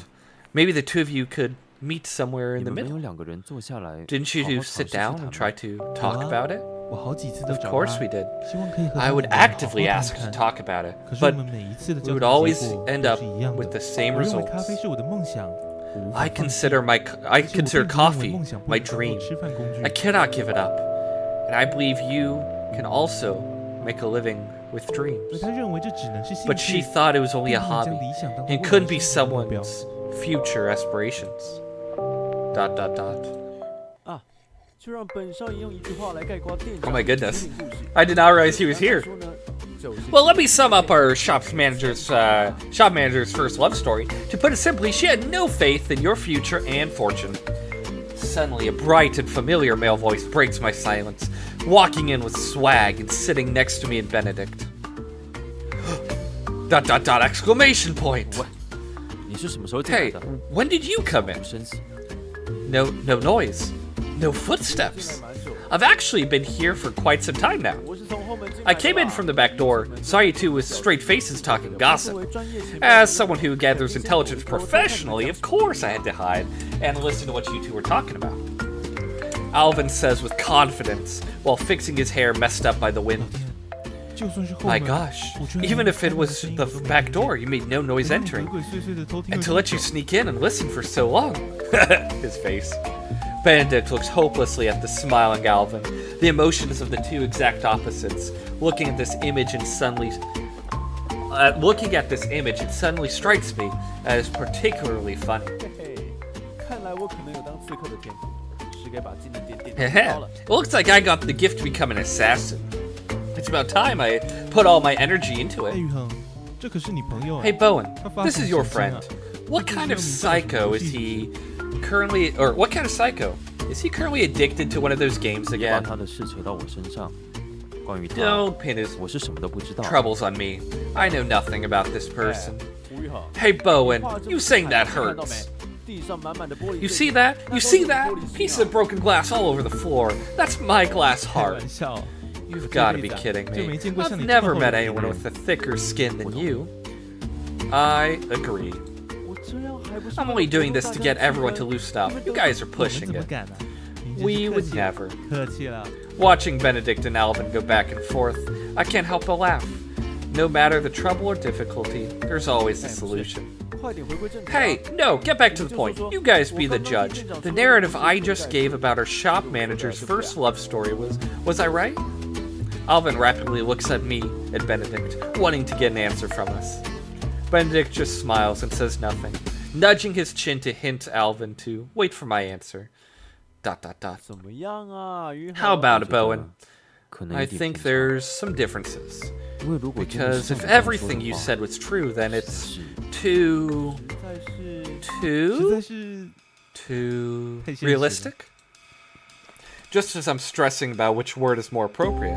Maybe the two of you could meet somewhere 你 in the 们没有 middle. 两个人坐下来， Didn't you 好好 two 尝试 sit 去 down 谈 and try 吗？ to talk 啊 about it? 我好几次都 Of 找 course 他 we did. 希望可以和 I 他 would 两个人好 actively 好 ask 谈 to 谈 talk about it, 可是我 but 们每一次的 we 交 would 谈 always 结果 end 都 up 是一样 with 的 the same 我认为咖啡 results. 是我的梦想我无法 I 放弃 consider 而 I 且我 consider 并不认为 coffee 梦想不 my 能当做 dream. 吃饭工具 I cannot give it up, and I believe you can also make a living with 而 dreams. 他认为这只能是兴 But 趣 she thought it was only a 并不能 hobby 将理想当作 and 未 couldn't 来 be 生活的目标 someone's future aspirations. ... 啊，就让本少爷用一句话来概括店长 Oh my 的 goodness. 经典故事。 I did not realize he was 简单 here. 说呢，就是 Well, let me sum up our shop manager's first love story. To put it simply, she had no faith in your future and fortune. Suddenly, a bright and familiar male voice breaks my silence, walking in with swag and sitting next to me and Benedict. ... Exclamation point! 你是什么时候进来 Hey, 的？ when did you come in? 无声息。 No noise. No footsteps. I've actually been here for quite some time now. 我是从后门进来 I 的 came in 吧 from the back door, saw you two with straight faces talking 作 gossip. 为专业前辈 As someone who gathers intelligence professionally, of course I had to hide and listen to what you two were talking about. Alvin says with confidence, while fixing his hair messed up by the wind. 就算是后 My 门 gosh, 我居然 even 连 if it 开门的 was 声音 the 我都没 back 听 door, you made no 我 noise 用 entering. 鬼鬼祟祟地偷听 And 了 to 这 let you 么久 sneak in and listen for so long. His face. Benedict looks hopelessly at the smiling Alvin, the emotions of the two exact opposites. Looking at this image and suddenly strikes me as particularly funny. 嘿嘿，看来我可能有当刺客的天赋，是该把纪念店店长了。 It looks like I got the gift to become an assassin. It's about time I put all my energy into 哎， it. 宇恒，这可是你朋友 Hey 哎， Bowen, 他发 this 什 is 么 your 神经 friend. 啊？ What kind of psycho is he currently, or what kind of psycho? Is he currently addicted to one of those games 别把 again? 他的事扯到我身上。关于他， Don't pin his 我是什么都不知道。 troubles on me. I know nothing about this 哎 person. 吴宇豪， Hey Bowen, 话这么 you saying that 看到没 hurts. 地上满满的玻璃 You 碎 see that? 那 You 都 see 是 that? 玻璃碎 Pieces 啊 of broken glass all over the floor. That's my glass 开 heart. 玩笑， You've 这 got to 辈 be 子啊 kidding 就没 me. 见过像 I've 你这么 never 厚 met 的 anyone 人 with a thicker skin than you. I agree. 我这样还不是 I'm only doing this to get everyone to loosen up. You guys are 我们 pushing 怎么 it. 敢呢？你真是 We 客 would 气 never. 客气了。 Watching Benedict and Alvin go back and forth, I can't help but laugh. No matter the trouble or difficulty, there's always a solution. Hey, no, get back to the point. You guys be the judge. The narrative I just gave about our shop manager's first love story was I right? Alvin rapidly looks at me and Benedict, wanting to get an answer from us. Benedict just smiles and says nothing, nudging his chin to hint Alvin to wait for my answer. ... How about it, Bowen? I think there's some differences. Because if everything you said was true, then it's too realistic? Just as I'm stressing about which word is more appropriate,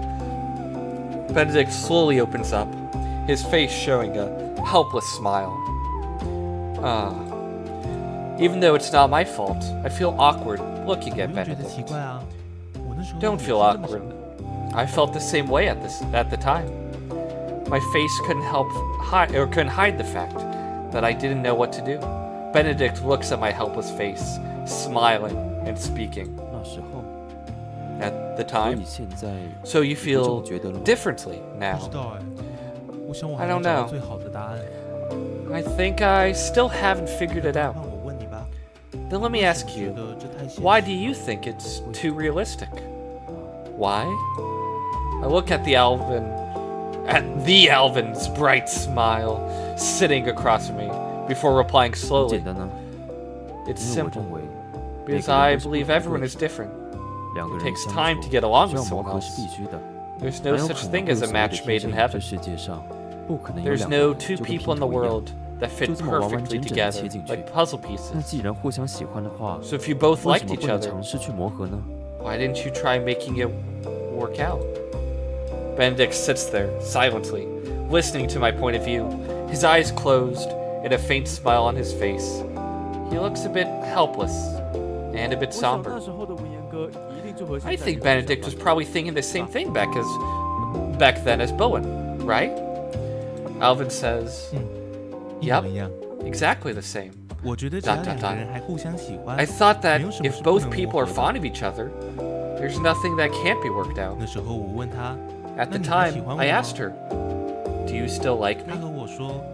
Benedict slowly opens up, his face showing a helpless smile. Even though it's not my fault, I feel awkward looking at Benedict. Don't feel awkward. I felt the same way at the time. My face couldn't hide the fact that I didn't know what to do. Benedict looks at my helpless face, smiling and speaking. At the time? So you feel differently now? I don't know. I think I still haven't figured it out. Then let me ask you, why do you think it's too realistic? Why? I look at the Alvin's bright smile sitting across from me before replying slowly. It's simple. Because I believe everyone is different. It takes time to get along with someone else. There's no such thing as a match made in heaven. There's no two people in the world that fit perfectly together, like puzzle pieces. So if you both liked each other, why didn't you try making it work out? Benedict sits there, silently, listening to my point of view, his eyes closed, and a faint smile on his face. He looks a bit helpless, and a bit somber. I think Benedict was probably thinking the same thing back then as Bowen, right? Alvin says, yep, exactly the same. ... I thought that if both people are fond of each other, there's nothing that can't be worked out. At the time, I asked her, do you still like me?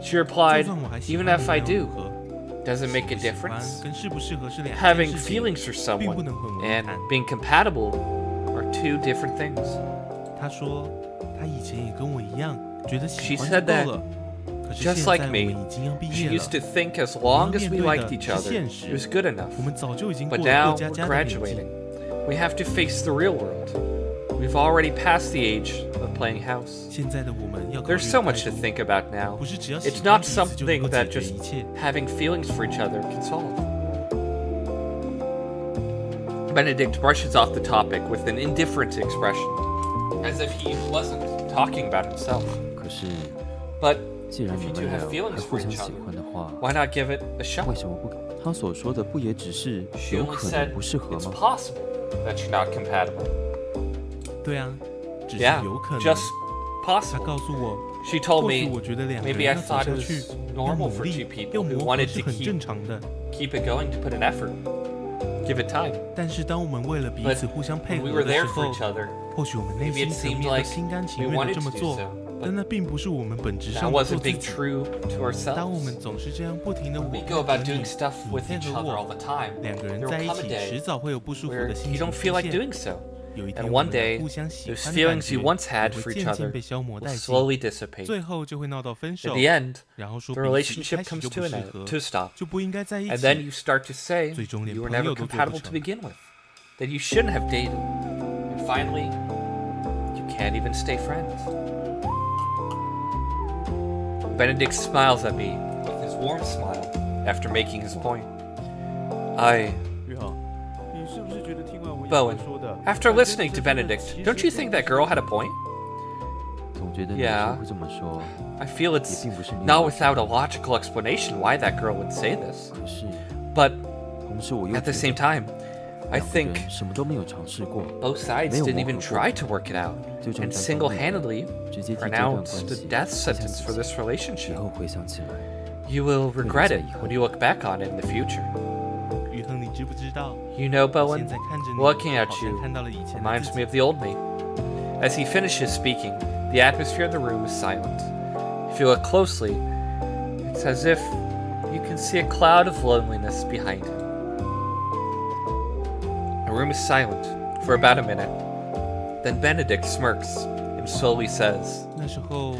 She replied, even if I do, does it make a difference? Having feelings for someone and being compatible are two different things. She said that, just like me, she used to think as long as we liked each other, it was good enough. But now we're graduating. We have to face the real world. We've already passed the age of playing house. There's so much to think about now. It's not something that just having feelings for each other can solve. Benedict brushes off the topic with an indifferent expression, as if he wasn't talking about himself. But if you two have feelings for each other, why not give it a shot? She only said it's possible that you're not compatible. Yeah, just possible. She told me maybe I thought it was normal for two people who wanted to keep it going to put an effort. Give it time. But when we were there for each other, maybe it seemed like we wanted to do so. But that wasn't being true to ourselves. We go about doing stuff with each other all the time. There will come a day where you don't feel like doing so. And one day, those feelings you once had for each other will slowly dissipate. At the end, the relationship comes to an end, to a stop. And then you start to say you were never compatible to begin with, that you shouldn't have dated. And finally, you can't even stay friends. Benedict smiles at me with his warm smile after making his point. Bowen, after listening to Benedict, don't you think that girl had a point? Yeah, I feel it's not without a logical explanation why that girl would say this. But at the same time, I think both sides didn't even try to work it out and single-handedly pronounced a death sentence for this relationship. You will regret it when you look back on it in the future. You know, Bowen, looking at you reminds me of the old me. As he finishes speaking, the atmosphere in the room is silent. If you look closely, it's as if you can can see a cloud of loneliness behind him. The room is silent for about a minute. Then Benedict smirks and slowly says, 那时候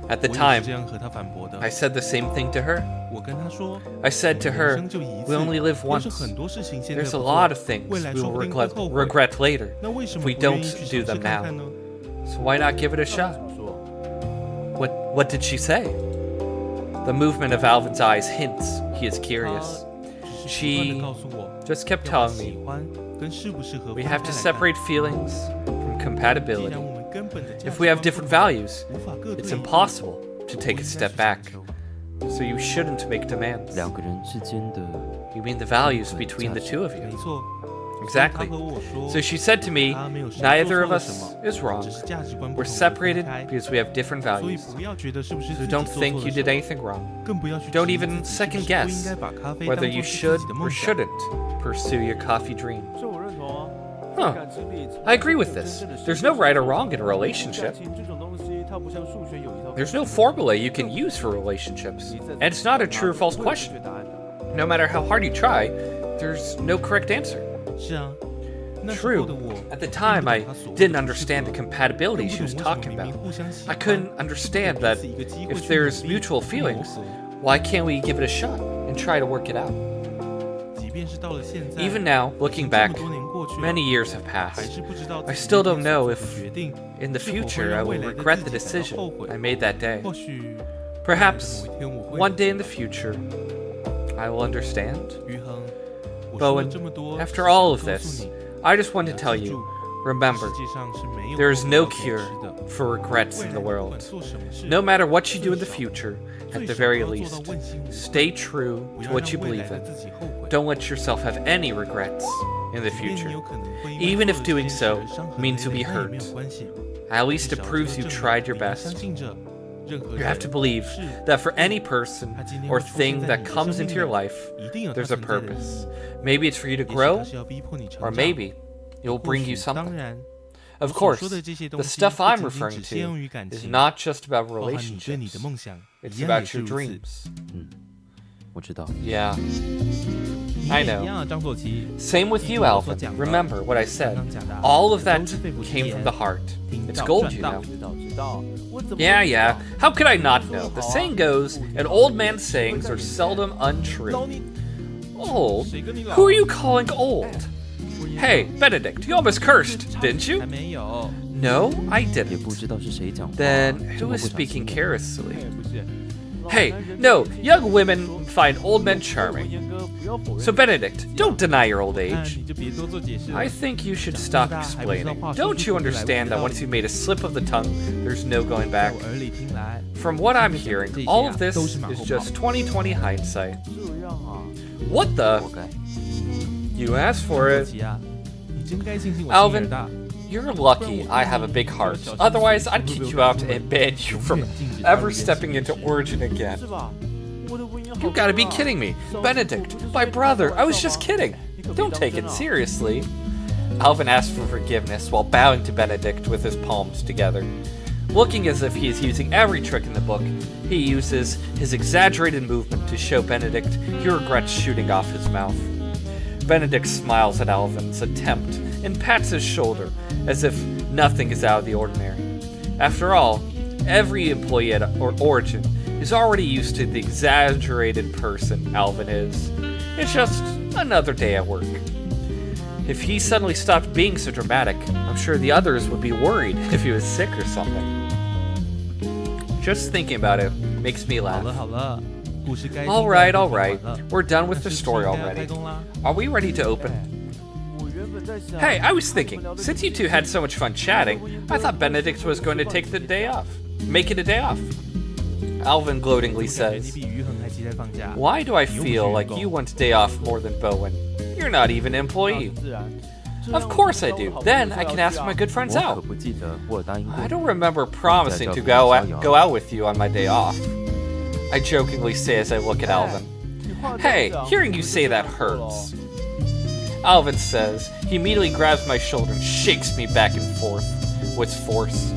At the 我也 time, 是这样和他反驳的。 I said the same thing to her. 我跟他说， I said to 人 her, 生就一 we 次， only live 要是 once. 很多事情现在 There's 不 a 做 lot of things 未来 we 说 will 不定会后悔。 regret later 那为什 if 么 we 不愿 don't 意去 do 尝 them 试看 now. 看呢？ So why not give it a 怎 shot? 么说？ What did she say? The movement of Alvin's eyes hints he is curious. 只是不断 She 地告诉我， just kept 要把 telling 喜 me 欢跟适不适合 we 分 have 开 to 来看。 separate feelings from 既 compatibility. 然我们根本的价 If 值 we have 观 different 不同 values, 无法各 it's 退一步 impossible to 不 take 应 a 该 step 去 back. 强求 So you shouldn't make demands. 两个人之间的 You mean the values between the two of 没 you? 错。 Exactly. 所以他和我说 So she said to me, 他没有谁 neither 做 of 错了 us 什么 is wrong. 只是价值观不 We're 同而分 separated 开 because we have different 所以 values. 不要觉得是不是 So 自己 don't 做 think 错 you 了 did 什么， anything wrong. 更不要去 Don't 质疑 even 自己是 second 不是不 guess 应该把咖啡 whether 当 you 作是 should 自己的 or 梦想。 shouldn't pursue your coffee dream. 这我认同啊。 Huh. 感情里 I agree with this. There's no right or wrong in a 感 relationship. 情这种东西，它不像数学有一套。 There's no formula you can use for relationships. And it's not a true or false question. No matter how hard you try, there's no correct answer. 是啊，那时候的 True. 我 At the time, I didn't understand the compatibility she was talking 更不懂为什么明 about. 明互相喜 I 欢 couldn't understand that 给彼此一个机会 if 去 there's 努力 mutual 去 feelings, 磨合 why can't we give it a shot and try to work it out? 即便是到了现在 Even now, looking 这么 back, 多年过去了 many years have 还 passed. 是不知道 I 自己 still 那 don't 天 know 所 if 做的决定 in the 是否会 future I 让 will 未来的 regret 自 the 己感到 decision 后悔 I made that day. 或许 Perhaps 某一天我会 one day in the future, I will understand. 于恒，我说了 Bowen, 这么多 after 只是 all 想 of 告诉 this, 你 I just want to 要 tell 记 you, 住 remember, 世界上是没有 there is 后悔 no 药可 cure 吃的 for regrets 未 in 来 the 不 world. 管做什么事 No matter what you do in 最 the 少 future, at 最 the 少 very 要做 least, 到问心无愧 stay true 不 to 要 what 让 you 未 believe 来的 in. 自己后悔 Don't let yourself have any regrets in the 即便你 future. 有可能会因为 Even 做 if 了 doing 这件事 so 而伤痕 means 累 you'll 累 be 那也没有 hurt. 关系 At least 至 it 少 proves 就 you 证明 tried your 你还 best. 相信着任何 You 人 have to believe 事 that for any person 它今天 or 会出现 thing 在 that 你的 comes 生 into 命 your 里 life, 一定有它 there's a 存在的意 purpose. 义 Maybe it's for you to 也许 grow, 它是要逼迫你成 or 长 maybe it'll 或 bring you 许当 something. 然 Of 我所 course, 说的这些 the 东西 stuff 不 I'm 仅仅 referring 只适用于 to 感 is 情 not just about 包含你对你的 relationships. 梦想 It's 一样也 about 是 your 如此 dreams. 我知道。 Yeah. 你 I 也 know. 一样啊，张左奇。 Same with you, 我 Alvin. 所讲的 Remember what I 刚 said. 刚讲的啊 All of that 都是肺腑之 came from 言 the heart. 听 It's 到 gold, 赚 you 到 know. 知道，我怎么 Yeah, 会知 yeah. 道 How could I not know? The saying goes, an old man's sayings are seldom 老 untrue. 你 Old? 谁跟你老 Who are you calling old? Hey, Benedict, you almost cursed, didn't 还 you? 没有 No, I 也 didn't. 不知道是谁讲话， Then 这 who 么 is 不小 speaking 心的 carelessly? 不是。 Hey, no, young women find old men charming. 严哥，不要否认。 So, Benedict, don't deny your old 那 age. 你就别多做解释了 I think you should stop explaining. Don't you understand that once you made a slip of the tongue, there's no going 在 back? 我耳里听来 From what I'm hearing, all of this is just 2020 hindsight. 这样啊， What the? 活该。 You asked for 张左 it. 奇啊，你真该庆幸我心 Alvin 眼大 You're lucky I have a big heart. Otherwise, I'd kick you out and ban you from ever stepping into Origin again. 是吧？我的婚姻好 You gotta be 多啊 kidding me. Benedict, my brother, I was just kidding. Don't take it seriously. Alvin asked for forgiveness while bowing to Benedict with his palms together. Looking as if he is using every trick in the book, he uses his exaggerated movement to show Benedict he regrets shooting off his mouth. Benedict smiles at Alvin's attempt and pats his shoulder as if nothing is out of the ordinary. After all, every employee at Origin is already used to the exaggerated person Alvin is. It's just another day at work. If he suddenly stopped being so dramatic, I'm sure the others would be worried if he was sick or something. Just thinking about it makes me 好 laugh. 了好了，故事该 All right, all right. We're done with the 那是不是 story 应该要开 already. 工啦 Are we ready to open? 我原本在想 Hey, I was thinking, since you two had so much fun chatting, I thought Benedict was going to take the day off. Make it a day off. Alvin gloatingly 我感觉你 says, 比于恒还期待放假。 Why do I feel like you want a day off more than Bowen? You're not even an employee. 自然。 Of course I do. Then I can ask my good 我 friends 可 out. 不记得我有答应过 I 你。 don't remember promising to go out with you on my day off. I jokingly say as I look at Alvin. 你话这样 Hey, 讲 hearing you 我就 say 这样 that 做了 hurts. Alvin says. He immediately grabs my shoulder and shakes me back and forth with force.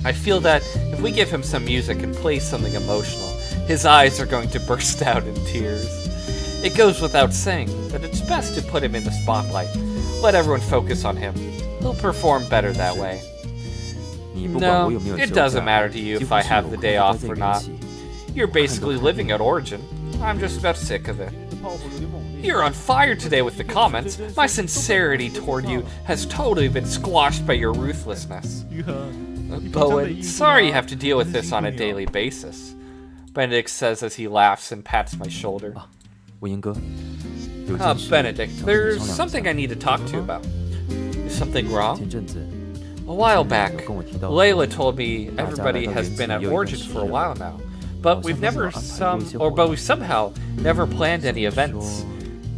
I feel that if we give him some music and play something emotional, His eyes are going to burst out in tears. It goes without saying that it's best to put him in the spotlight. Let everyone focus on him. He'll perform better that way. 你不管 No, 我有没有 it 休 doesn't 假 matter to you 几 if 乎 I 是 have 我 the 和 day 他 off 在 or 一 not. 起 You're basically living at Origin. I'm just about sick of it. 这炮火有点猛烈。 You're on fire today with the comments. My sincerity toward you has totally been squashed by your ruthlessness. 于和， Bowen, sorry you have to deal with this on a daily basis. Benedict says as he laughs and pats my shoulder. 文言哥，有 Ah, 件事 Benedict, 想和你 there's 商量一 something 下 I need to talk to you about. Is something wrong? 前阵子 A while back, 跟我提到 Layla told me everybody has been at Origin for a while now, but we've somehow never planned any events.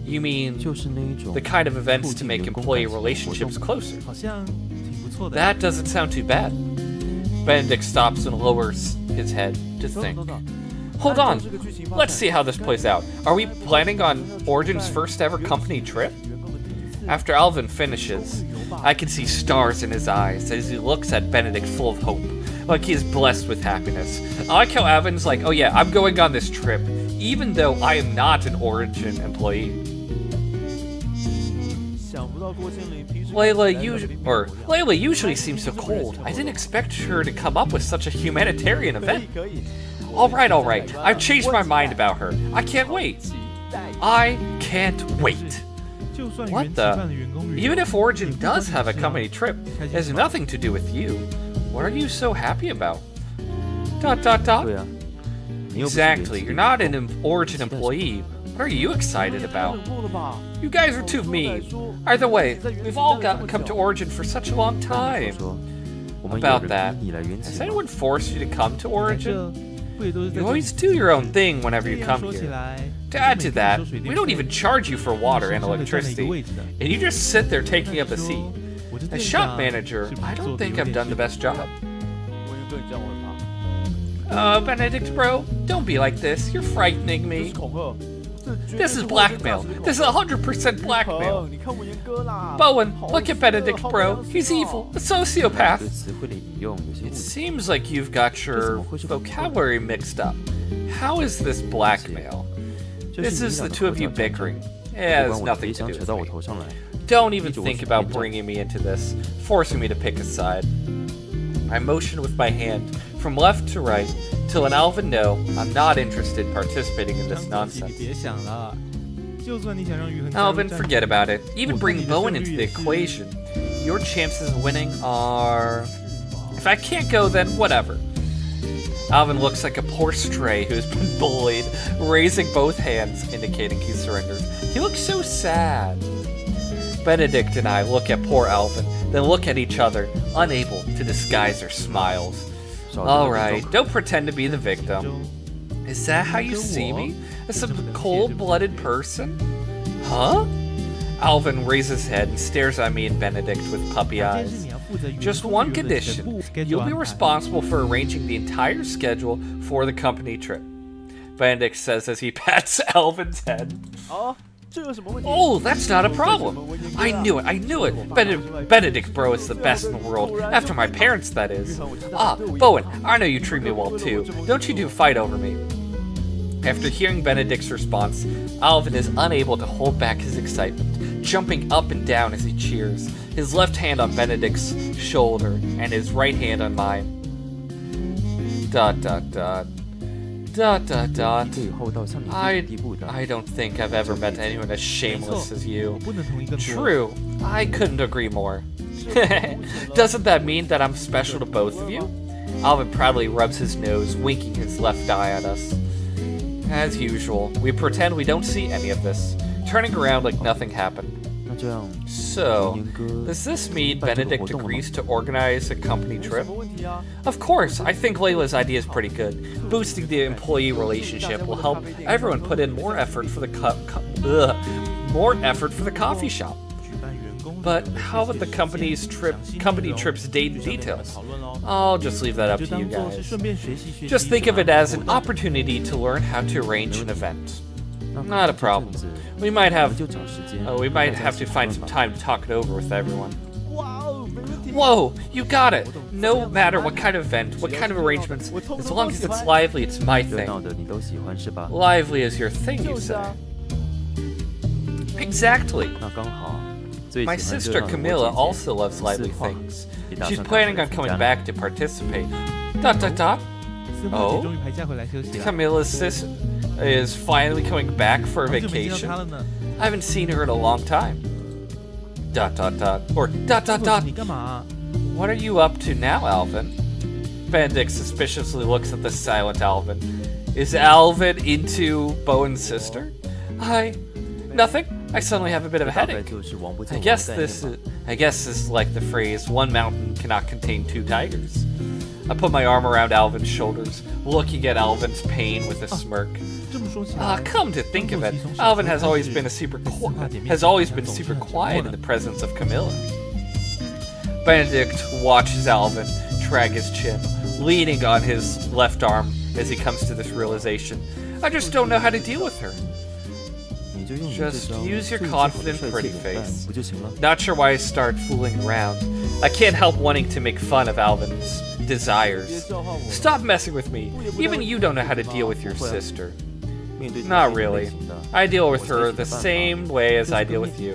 You mean 就是那一种 the kind of events to make 促进员工 employee 感情的活动 relationships closer? 好像挺不错的。 That doesn't sound too bad. Benedict stops and lowers his head to 等 think. 等等， Hold 按 on, 照这个剧情发 let's 展 see how this plays out. Are we planning on Origin's first ever company trip? 员工的第一次 After Alvin finishes, I can see stars in his eyes as he looks at Benedict full of hope, like he is blessed with happiness. I like how Alvin's like, oh yeah, I'm going on this trip, even though I am not an Origin employee. 想不到郭千里平时 Layla usually seems so cold. I didn't expect her to come up with such a humanitarian 可以 event. 可以。 All right, I've changed my mind about her. I can't wait. 期待 I can't wait. 就算 What 原 the? 吃饭的员工旅游 Even if Origin does have a company trip, it has nothing to do with you. What are you so happy about? ... 对啊，你又不是原 Exactly, 籍 you're not an Origin employee. What are you excited 太 about? 冷漠了吧？ You guys are too mean. Either way, we've all come to Origin for such a long time. 说我们有 About 人 that, 逼你来原 has 籍吗 anyone forced you to come to 这 Origin? 不也都是在 You 这里 always do your own thing whenever 这 you 样 come 说起 here. 来， To add to 每个 that, 人收水电 we don't 费 even charge you for water and 是深深地占了一个 electricity, 位置的 and you just sit there taking up a 说 seat. 我这 As 店 shop 长 manager, 是不是 I 做 don't 得 think 有 I've 点 done the 辛 best 苦 job. 文言哥，你这样我很怕。 Benedict bro, don't be like this. You're frightening 这 me. 是恐吓。这绝对 This is 是货真价 blackmail. 实的恐 This is 吓 100% blackmail. 你看文言哥啦。 Bowen, 好 look at 色 Benedict 好 bro. 良心 He's 啊 evil, a sociopath. 对词汇的引用有些 It 误解。 seems like you've got your vocabulary mixed up. How is this blackmail? 这 This 你 is 俩 the 的 two 口 of 角 you 战争 bickering. 不 It 管 has 我的 nothing 理 to 想 do 扯 with 到我 me. 头上来， Don't even 逼着我 think 去 about 边站 bringing me into this, forcing me to pick a side. I motion with my hand from left to right till an Alvin know I'm not interested participating in this 张子琪， nonsense. 你别想了，就算你想让于恒加入 Alvin, 战 forget about it. Even 我看 bring 你的 Bowen 胜 into 率 the 也是 equation. Your chances of winning are... If I can't go, then whatever. Alvin looks like a poor stray who has been bullied, raising both hands, indicating he surrenders. He looks so sad. Benedict and I look at poor Alvin, then look at each other, unable to disguise our smiles. 少了这个 Alright, 周 don't pretend to be the 中 victim. Is that how you see me? As some cold-blooded person? Huh? Alvin raises his head and stares at me and Benedict with puppy 这件事 eyes. 你要负责员 Just 工 one 旅游的全 condition. 部 schedule You'll be 安排 responsible for arranging the entire schedule for the company trip. Benedict says as he pats Alvin's head. 啊，这有什么问题？ Oh, that's not a problem. I knew it. Benedict bro is the best in the world. After my parents, that is. Ah, Bowen, I know you treat me well too. Don't you do fight over me. After hearing Benedict's response, Alvin is unable to hold back his excitement, jumping up and down as he cheers, his left hand on Benedict's shoulder and his right hand on mine. ... .一个以后到像你这种地步的， I don't think I've ever met anyone as shameless as you. 我不能同意更多 True, I couldn't agree more. Doesn't that mean that I'm special to both of you? Alvin proudly rubs his nose, winking his left eye at us. As usual, we pretend we don't see any of this, turning around like nothing happened. 那这样 So, 文言哥 does this mean 办这个 Benedict 活动了吗 agrees to organize a company 什 trip? 么问题啊？ Of course, I think Layla's idea is pretty good. Boosting the employee relationship will help everyone put in more effort for the coffee shop. 举办员工旅游 But 的 how about the 这些 company 细节详细内容 trip's date 就交给你们 details? 讨论咯 I'll just leave that up 就 to you 当做是 guys. 顺便学习学习 Just think of it 怎么 as an 活动 opportunity to learn how to arrange an event. 那 Not a 这 problem. 阵子 We might 我 have 们就找时间 we might 大家 have 一 to 起 find 讨 some 论吧 time to talk it over with everyone. 哇哦，没问题。Whoa, you got it. No matter what kind of event, what kind of arrangements, as long as it's lively, it's my 热闹 thing. 的你都喜欢是吧？ Lively is your thing, you 就是 say. 啊， Exactly. 那刚好，最喜 My 欢热 sister 闹的 Camilla 我姐 also loves 姐 lively 私话 things. 也打 She's 算 planning 赶 on 回 coming 家 back to participate. Dot dot dot. 私话姐终于排假回来休息了。 Camilla's sis is finally coming back for a 好久没见到 vacation. 她了呢。 I haven't seen her in a long time. Dot dot dot. Or dot dot 做 dot. 你干嘛？ What are you up to now, Alvin? Benedict suspiciously looks at the silent Alvin. Is Alvin into Bowen's sister? Nothing. I suddenly have a bit of a 大概 headache. 就是王不见 I 王 guess 的概 this 念吧 is like the phrase, one mountain cannot contain two tigers. I put my arm around Alvin's shoulders, looking at Alvin's pain with a smirk. 这么说起来， Come to think of it, Alvin has always been super quiet in the presence of Camilla. Benedict watches Alvin drag his chin, leaning on his left arm as he comes to this realization. I just don't know how to deal with her. 你就用你这 Just 张 use your 最好的 confident, 帅气 pretty 脸蛋 face. 不就行了？ Not sure why I start fooling around. I can't help wanting to make fun of Alvin's 别 desires. 笑话我。 Stop messing with me. Even you don't know how to deal with your sister. 面对这 Not 种 really. 类型的 I deal with her the same way as I deal with you.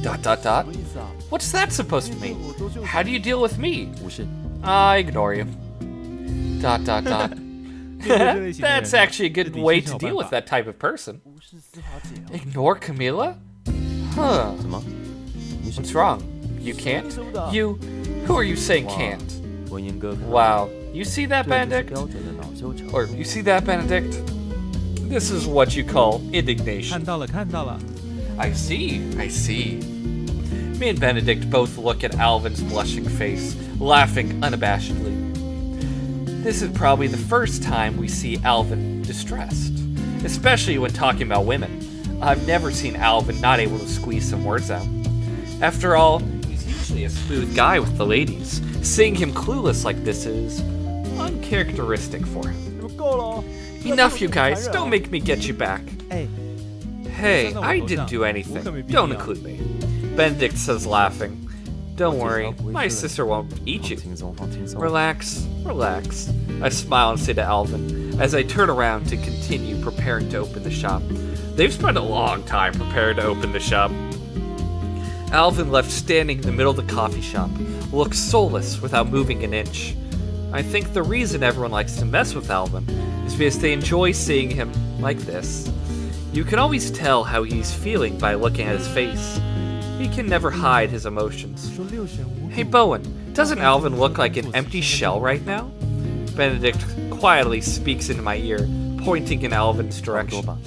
Dot dot dot. 什么意思啊？ What's that supposed to mean? 我都就 How do you deal with me? 无视， I ignore you. Dot dot dot. 面对这类型的人 That's actually a 这 good 的 way 确是 to 有办 deal with 法 that type of person. 无视司法姐啊。 Ignore Camilla? Huh. 怎么？你是 What's wrong? You can't? You. Who are you saying 哇 can't? 文言哥看到 Wow. You see that, 这就是 Benedict? 标准的恼羞成 Or you see that, Benedict? This is what you call indignation. 看到了，看到了。 I see. Me and Benedict both look at Alvin's blushing face, laughing unabashedly. This is probably the first time we see Alvin distressed, especially when talking about women. I've never seen Alvin not able to squeeze some words out. After all, he's usually a smooth guy with the ladies. Seeing him clueless like this is uncharacteristic for him. 你们够了哦。 Enough, you guys. Don't make me get you back. 哎， Hey, I didn't do anything. Don't include me. Benedict says, laughing. Don't worry, my sister won't eat 放 you. 轻松，放轻松。 Relax, relax. I smile and say to Alvin as I turn around to continue preparing to open the shop. They've spent a long time preparing to open the shop. Alvin, left standing in the middle of the coffee shop, looks soulless without moving an inch. I think the reason everyone likes to mess with Alvin is because they enjoy seeing him like this. You can always tell how he's feeling by looking at his face. He can never hide his emotions. 说六神无主 Hey Bowen, doesn't Alvin look like an empty shell right now? Benedict quietly speaks into my ear, pointing in Alvin's 差不多 direction. 吧。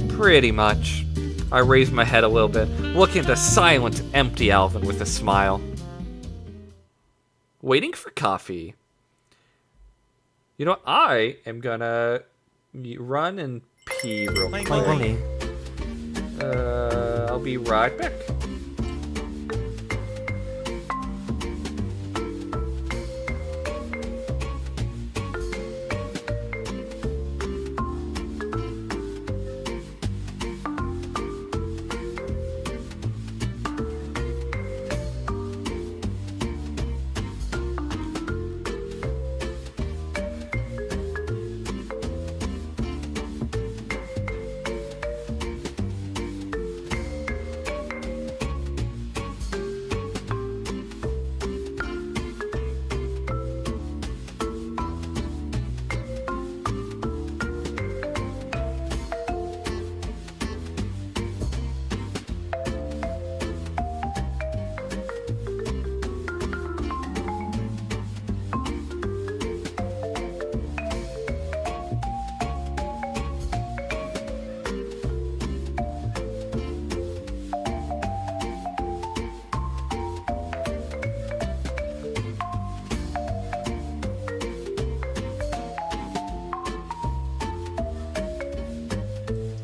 Pretty much. I raise my head a little bit, looking at the silent, empty Alvin with a smile. Waiting for coffee. You know what? I am gonna run and pee real 欢迎 quick. 光光临。 I'll be right back.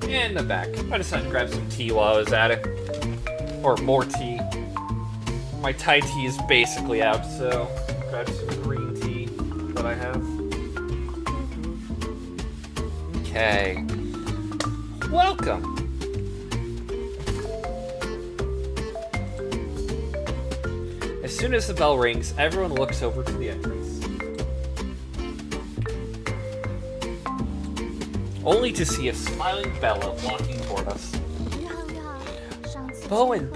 And I'm back. I decided to grab some tea while I was at it. Or more tea. My Thai tea is basically out, so grab some green tea that I have. Okay. Welcome. soon as the bell rings, everyone looks over to the entrance. Only to see a smiling Bella walking toward us. Bowen,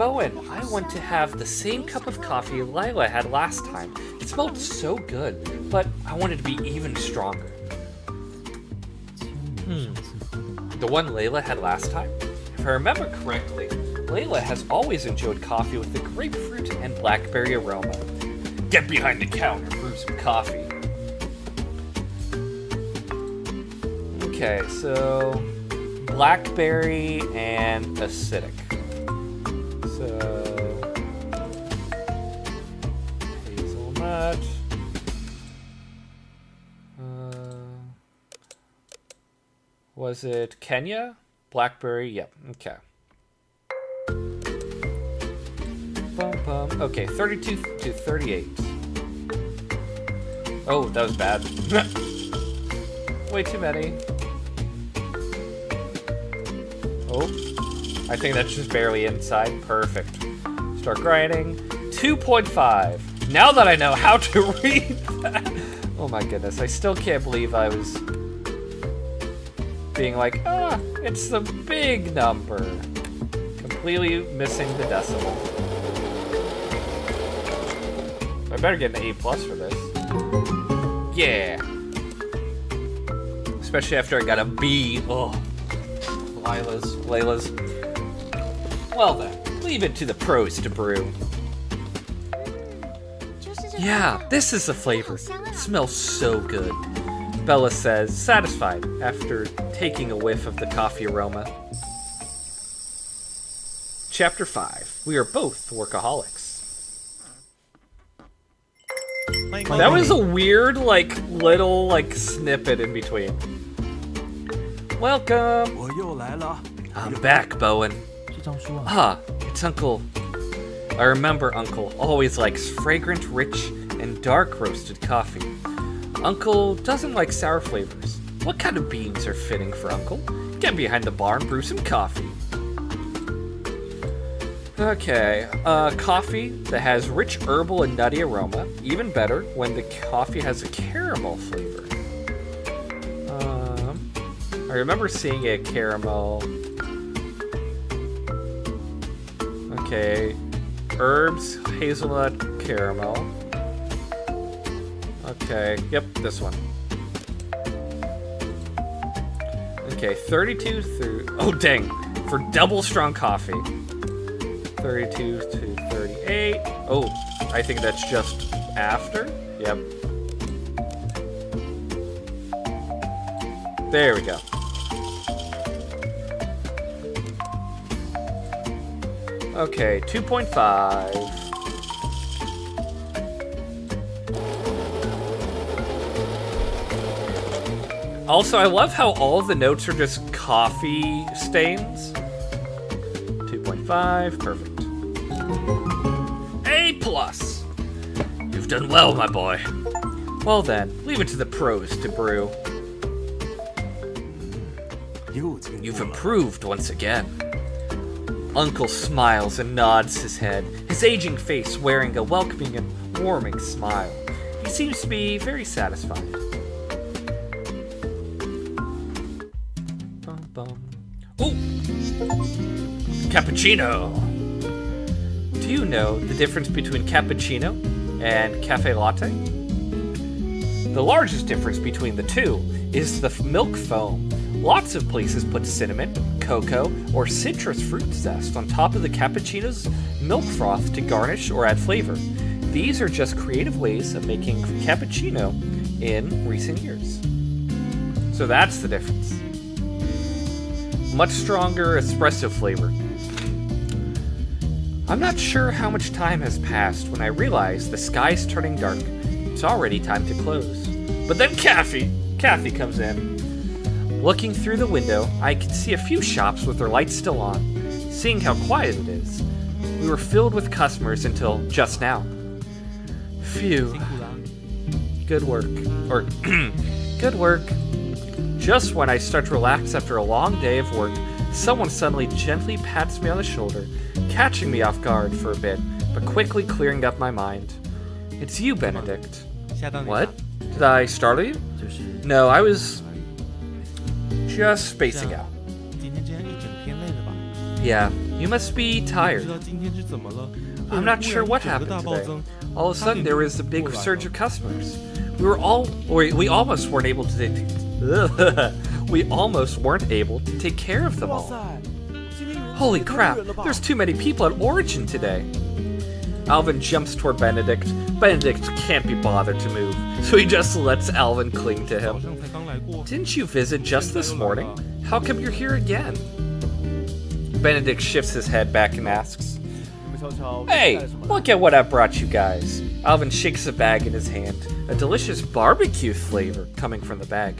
I want to have the same cup of coffee Lila had last time. It smelled so good, but I want it to be even stronger. The one Layla had last time? If I remember correctly, Layla has always enjoyed coffee with the grapefruit and blackberry aroma. Get behind the counter, brew some coffee. Okay, so blackberry and acidic. So hazelnut. Was it Kenya? Blackberry, yep, okay. Okay, 32 to 38. Oh, that was bad. Way too many. Oh, I think that's just barely inside. Perfect. Start grinding. 2.5. Now that I know how to read that. Oh my goodness, I still can't believe I was being like, it's the big number. Completely missing the decimal. I better get an A+ for this. Yeah. Especially after I got a B. Oh. Layla's. Well then, leave it to the pros to brew. Yeah, this is the flavor. It smells so good. Bella says, satisfied after taking a whiff of the coffee aroma. Chapter 5. We are both workaholics. That was a weird, little, snippet in between. Welcome! I'm back, Bowen. It's Uncle. I remember Uncle always likes fragrant, rich, and dark roasted coffee. Uncle doesn't like sour flavors. What kind of beans are fitting for Uncle? Get behind the bar and brew some coffee. Okay, coffee that has rich herbal and nutty aroma. Even better when the coffee has a caramel flavor. I remember seeing a caramel. Okay, herbs, hazelnut, caramel. Okay, yep, this one. Okay, 32 through... Oh, dang. For double strong coffee. 32 to 38. Oh, I think that's just after. Yep. There we go. Okay, 2.5. Also, I love how all of the notes are just coffee stains. 2.5, perfect. A+. You've done well, my boy. Well then, leave it to the pros to brew. You've improved once again. Uncle smiles and nods his head, his aging face wearing a welcoming and warming smile. He seems to be very satisfied. Ooh! Cappuccino! Do you know the difference between cappuccino and cafe latte? The largest difference between the two is the milk foam. Lots of places put cinnamon, cocoa, or citrus fruit zest on top of the cappuccino's milk froth to garnish or add flavor. These are just creative ways of making cappuccino in recent years. So that's the difference. Much stronger espresso flavor. I'm not sure how much time has passed when I realize the sky's turning dark. It's already time to close. But then Kathy comes in. Looking through the window, I can see a few shops with their lights still on. Seeing how quiet it is, we were filled with customers until just now. Phew. Good work. Or, good work. Just when I start to relax after a long day of work, someone suddenly gently pats me on the shoulder, catching me off guard for a bit but quickly clearing up my mind. It's you, Benedict. 下当 What? Did I startle you? 就是 No, I was just spacing out. 今天这样一整天累了吧？ Yeah, you must be 不知 tired. 道今天是怎么了？ I'm not sure what 整个 happened 大暴 today. 增， All of a sudden, there was a big surge of customers. We almost weren't able to we almost weren't able to take care of them 哇 all. 塞，今天人 Holy 太 crap! 多人了吧 There's too many people at Origin today. Alvin jumps toward Benedict. Benedict can't be bothered to move, so he just lets Alvin cling to 早 him. 上才刚来过。 Didn't you visit just this morning? How come you're here again? Benedict shifts his head back and asks, 你们瞧瞧， Hey, 带什么来 look at what I brought you guys. Alvin shakes a bag in his hand, a delicious barbecue flavor coming from the bag.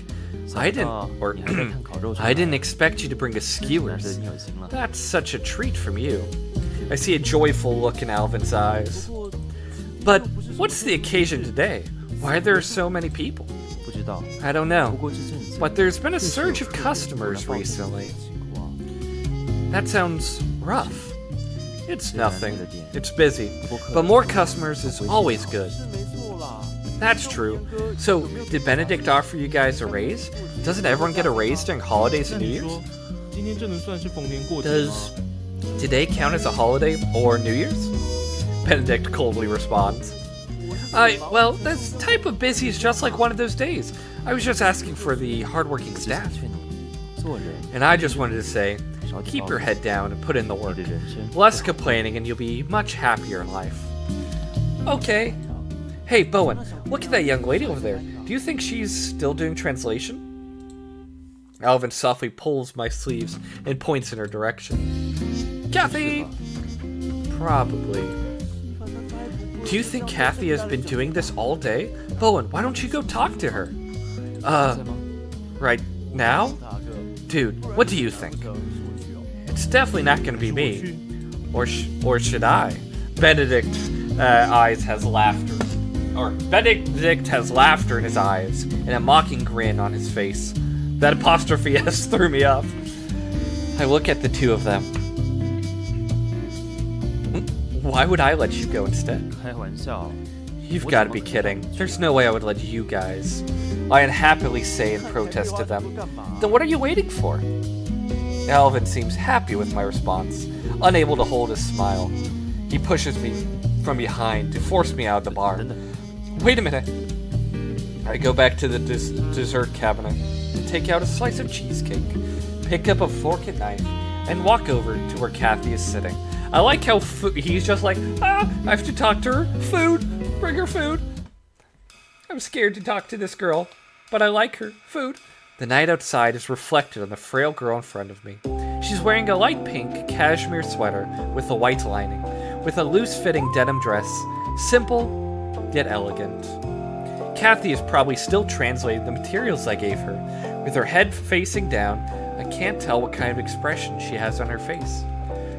I didn't, or 你还在看烤肉是吧 I didn't expect you to bring us 难得 skewers. 你有心了。 That's such a treat from you. I see a joyful look in Alvin's eyes. 不过 But what's the occasion today? Why are there so many people? 不知道， I don't 不 know. 过这阵子 But there's been a 确实 surge 有 of 特别多人 customers 报这个 recently. 情况。 That sounds rough. It's 虽然 nothing. 累了点， It's busy. 不过客 But 人 more customers is always good. 是没错啦。 That's true. So, did Benedict offer you guys a raise? Doesn't everyone get a raise during holidays 那 and New 你 Year's? 说，今天这能算是逢年过节 Does 吗？ today count as a holiday or New Year's? Benedict coldly responds. Well, this type of busy is just like one of those days. I was just asking for the hardworking 只想 staff. 劝你做人， And I just wanted to say, 少点 keep 抱 your 怨 head down and put in the 你 work. 的人生 Less complaining and you'll be much happier in life. Okay. Hey, Bowen, look at that young lady over there. Do you think she's still doing translation? Alvin softly pulls my sleeves and points in her direction. Kathy! Probably. Do you think Kathy has been doing this all day? Bowen, why don't you go talk to her? 在吗？ Right now? 大哥， Dude, what do you think? 说去哦。 It's definitely not going to be me. Or should I? Benedict's eyes has laughter. Or Benedict has laughter in his eyes and a mocking grin on his face. That apostrophe S threw me off. I look at the two of them. Why would I let you go instead? 开玩笑， You've got to be kidding. There's no way I would let you guys. I unhappily say in protest to them. Then what are you waiting for? Alvin seems happy with my response, unable to hold his smile. He pushes me from behind to force me out of the bar. Wait a minute. I go back to the dessert cabinet and take out a slice of cheesecake, pick up a fork and knife, and walk over to where Kathy is sitting. I like how he's just like, I have to talk to her. Food. Bring her food. I'm scared to talk to this girl, but I like her. Food. The night outside is reflected on the frail girl in front of me. She's wearing a light pink cashmere sweater with a white lining, with a loose-fitting denim dress, simple yet elegant. Kathy is probably still translating the materials I gave her. With her head facing down, I can't tell what kind of expression she has on her face.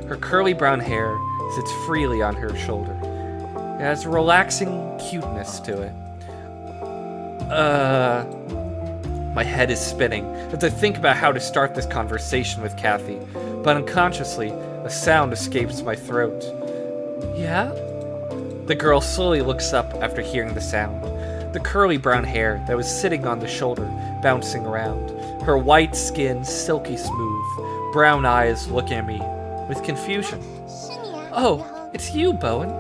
Her curly brown hair sits freely on her shoulder. It has a relaxing cuteness to it. My head is spinning as I think about how to start this conversation with Kathy, but unconsciously, a sound escapes my throat. Yeah? The girl slowly looks up after hearing the sound. The curly brown hair that was sitting on the shoulder bouncing around. Her white skin silky smooth. Brown eyes looking at me with confusion. Oh, it's you, Bowen.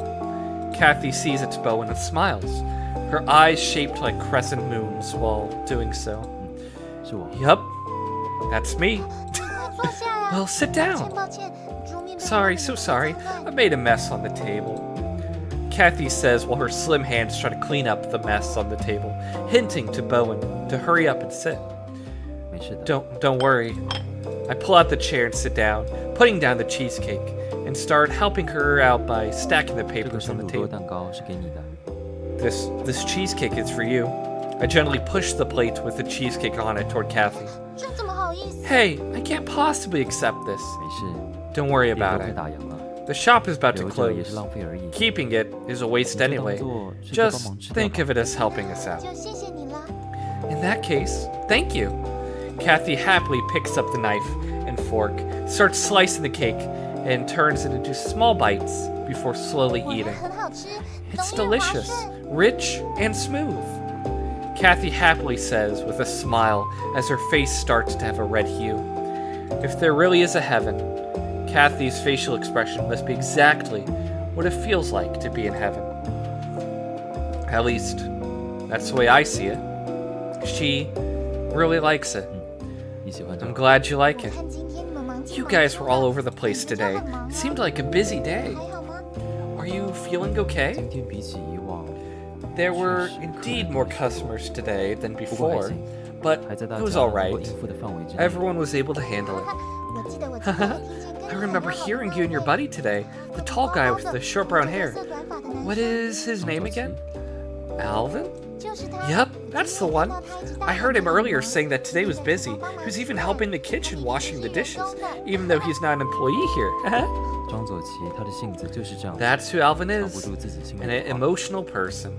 Kathy sees it's Bowen and smiles. Her eyes shaped like crescent moons while doing so. 是我。 Yup, that's me. Well, sit down. Sorry, so sorry. I made a mess on the table. Kathy says while her slim hands try to clean up the mess on the table, hinting to Bowen to hurry up and sit. 没事的。 Don't worry. I pull out the chair and sit down, putting down the cheesecake, and start helping her out by stacking the 这个 papers 生 on the 乳多 table. 蛋糕是给你的。 This cheesecake is for you. I gently push the plate with the cheesecake on it toward Kathy. 这怎么好意思？ Hey, I can't possibly accept this. 没事， Don't worry 店都 about 快 it. 打烊了， The shop is about to 留着也是 close. 浪费而已。 Keeping it is a waste 你就 anyway. 当做是个帮 Just 忙吃掉 think 吧 of it as helping us out. 就谢谢你了。 In that case, thank you. Kathy happily picks up the knife and fork, starts slicing the cake, and turns it into small bites before slowly 果然 eating. 很好吃， It's 容易滑 delicious, 顺。 rich, and smooth. Kathy happily says with a smile as her face starts to have a red hue. If there really is a heaven, Kathy's facial expression must be exactly what it feels like to be in heaven. At least, that's the way I see it. She really likes it. 你喜欢这 I'm 个？ glad you like it. 看今天你们忙进 You 忙 guys 出 were 的 all over the place 你知道 today. 很忙 It 吗 seemed like a busy day. 还好吗？ Are you feeling okay? 今天比起以往， There were 确实可能 indeed more customers today than 不过还 before, 行， but 还在 it 大 was 家 all 能够 right. 应付的范围之内。 Everyone was able to handle it. 我记得我今天有听见跟 I 你很 remember 要好 hearing 的 you and your 朋 buddy today, the tall guy with the short brown hair. 色短发的男 What 生 is his name again? Alvin? 就是他 Yep, that's the 我 one. 今天看到他一直大 I 喊 heard him 你 earlier 忙 saying that today was busy. He was even helping the kitchen washing the dishes, even though he's not an employee here. 庄左奇他的性子就是这样， That's who Alvin 藏不 is, 住自己心里 an 的话。 emotional person.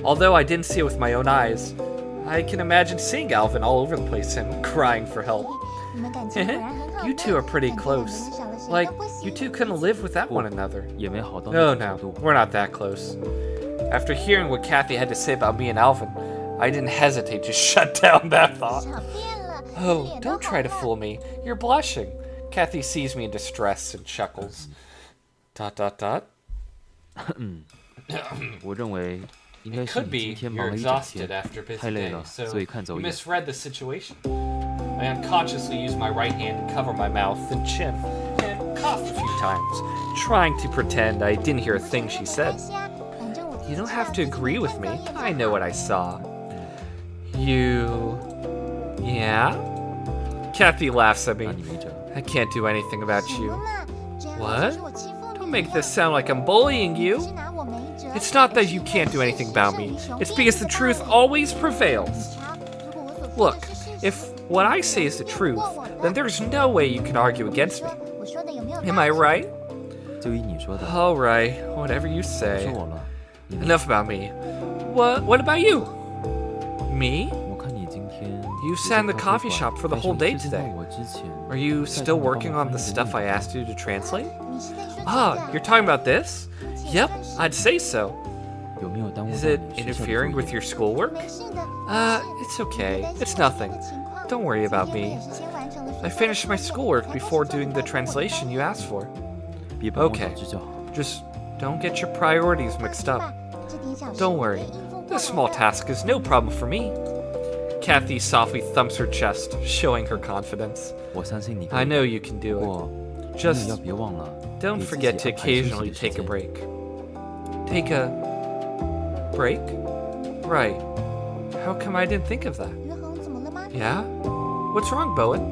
Although I didn't see it with my own eyes, I can imagine seeing Alvin all over the place and crying for help. 你们感情果然很好 You two are pretty 感觉 close. 你们少了谁 Like, 都不行 you two couldn't live without one another. 也没好到 No, 那种 no, 程度。 we're not that close. After hearing what Kathy had to say about me and Alvin, I didn't hesitate to shut down that thought. 少变了 Oh, 脸都 don't try to 红了 fool me. You're blushing. Kathy sees me in distress and chuckles. ... 我认为应该 It 是 could 你 be 今天忙 you're 了一整 exhausted 天， after a busy 太累 day, 了， so 所以看走 you 眼。 misread the situation. I unconsciously used my right hand to cover my mouth and chin and coughed a few times, trying to pretend I didn't hear a thing she 没 said. 关系啊反正我自己 You don't 知道 have to 自己 agree with 看 me. 走眼就 I 好 know what I saw. You... Yeah? Kathy laughs at me. 那你没辙。 I can't do anything about 什么 you. 嘛这样 What? 就是我欺负你 Don't make 了 this sound like I'm bullying 你 you. 是拿我没辙 It's not 而 that 是 you 因为 can't do 事 anything 实 about 胜于 me. 雄 It's 辩 because the 的道 truth 理 always prevails. 警察如果我所说 Look, 的是事实 if what I say is the truth, then there's no way you can argue 你 against 说 me. 我说的有没有 Am 道 I 理 right? 就依你说的， All right, whatever you 说 say. 我了。你呢 Enough about me. What about you? Me? 我看你今天 You 只 sat in 在 the 咖 coffee 啡 shop 馆 for the 但是 whole 你 day 推荐到 today. 我之前 Are you 在 still 你帮我 working 翻 on the 译的 stuff 日 I 语 asked you to translate? 你是在说 Ah, 这 you're 个 talking about this? 其 Yep, 但 I'd 是 say so. 有没有耽误 Is 到 it 你学校的 interfering 作 with 业 your schoolwork? 没事的 It's okay. It's nothing. Don't worry about me. I finished my schoolwork before doing the translation you asked for. 别本末 Okay. 倒置就好。 Just don't get your priorities mixed up. Don't worry. This small task is no problem for me. Kathy softly thumps her chest, showing her confidence. 我相信你可以。 I know you can do 不 it. 过你也 Just 要别忘了， don't 给自己 forget to 安排休息的 occasionally 时 take a 间。 break. Take a break? Right. How come I didn't think of that? 于恒怎么了吗？ Yeah? What's wrong, Bowen?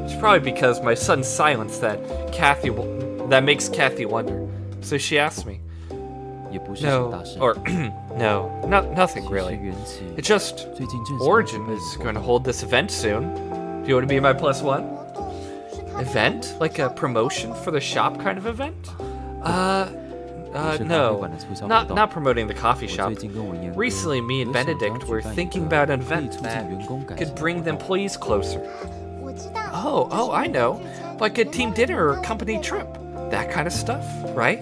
It's probably because my sudden silence that makes Kathy wonder. So she asks me. 也不是什么 No, 大事。 or no, nothing 其实 really. 缘起 It's just 最近正想 Origin 准备 is 活 going to 动 hold this event soon. Do you want to be my plus one? 活动是咖啡 Event? 馆 Like a 促销 promotion for the shop kind of event? 是咖啡 No. 馆的促销活 Not 动。 promoting the coffee 我 shop. 最近跟我严哥 Recently, me and 有想着 Benedict 举 were 办一 thinking 个 about an 可以 event 促进 that 员工感 could 情的 bring 活 the 动 employees closer. 我知道 Oh, I know. Like a team dinner or a company trip. That kind of stuff, right?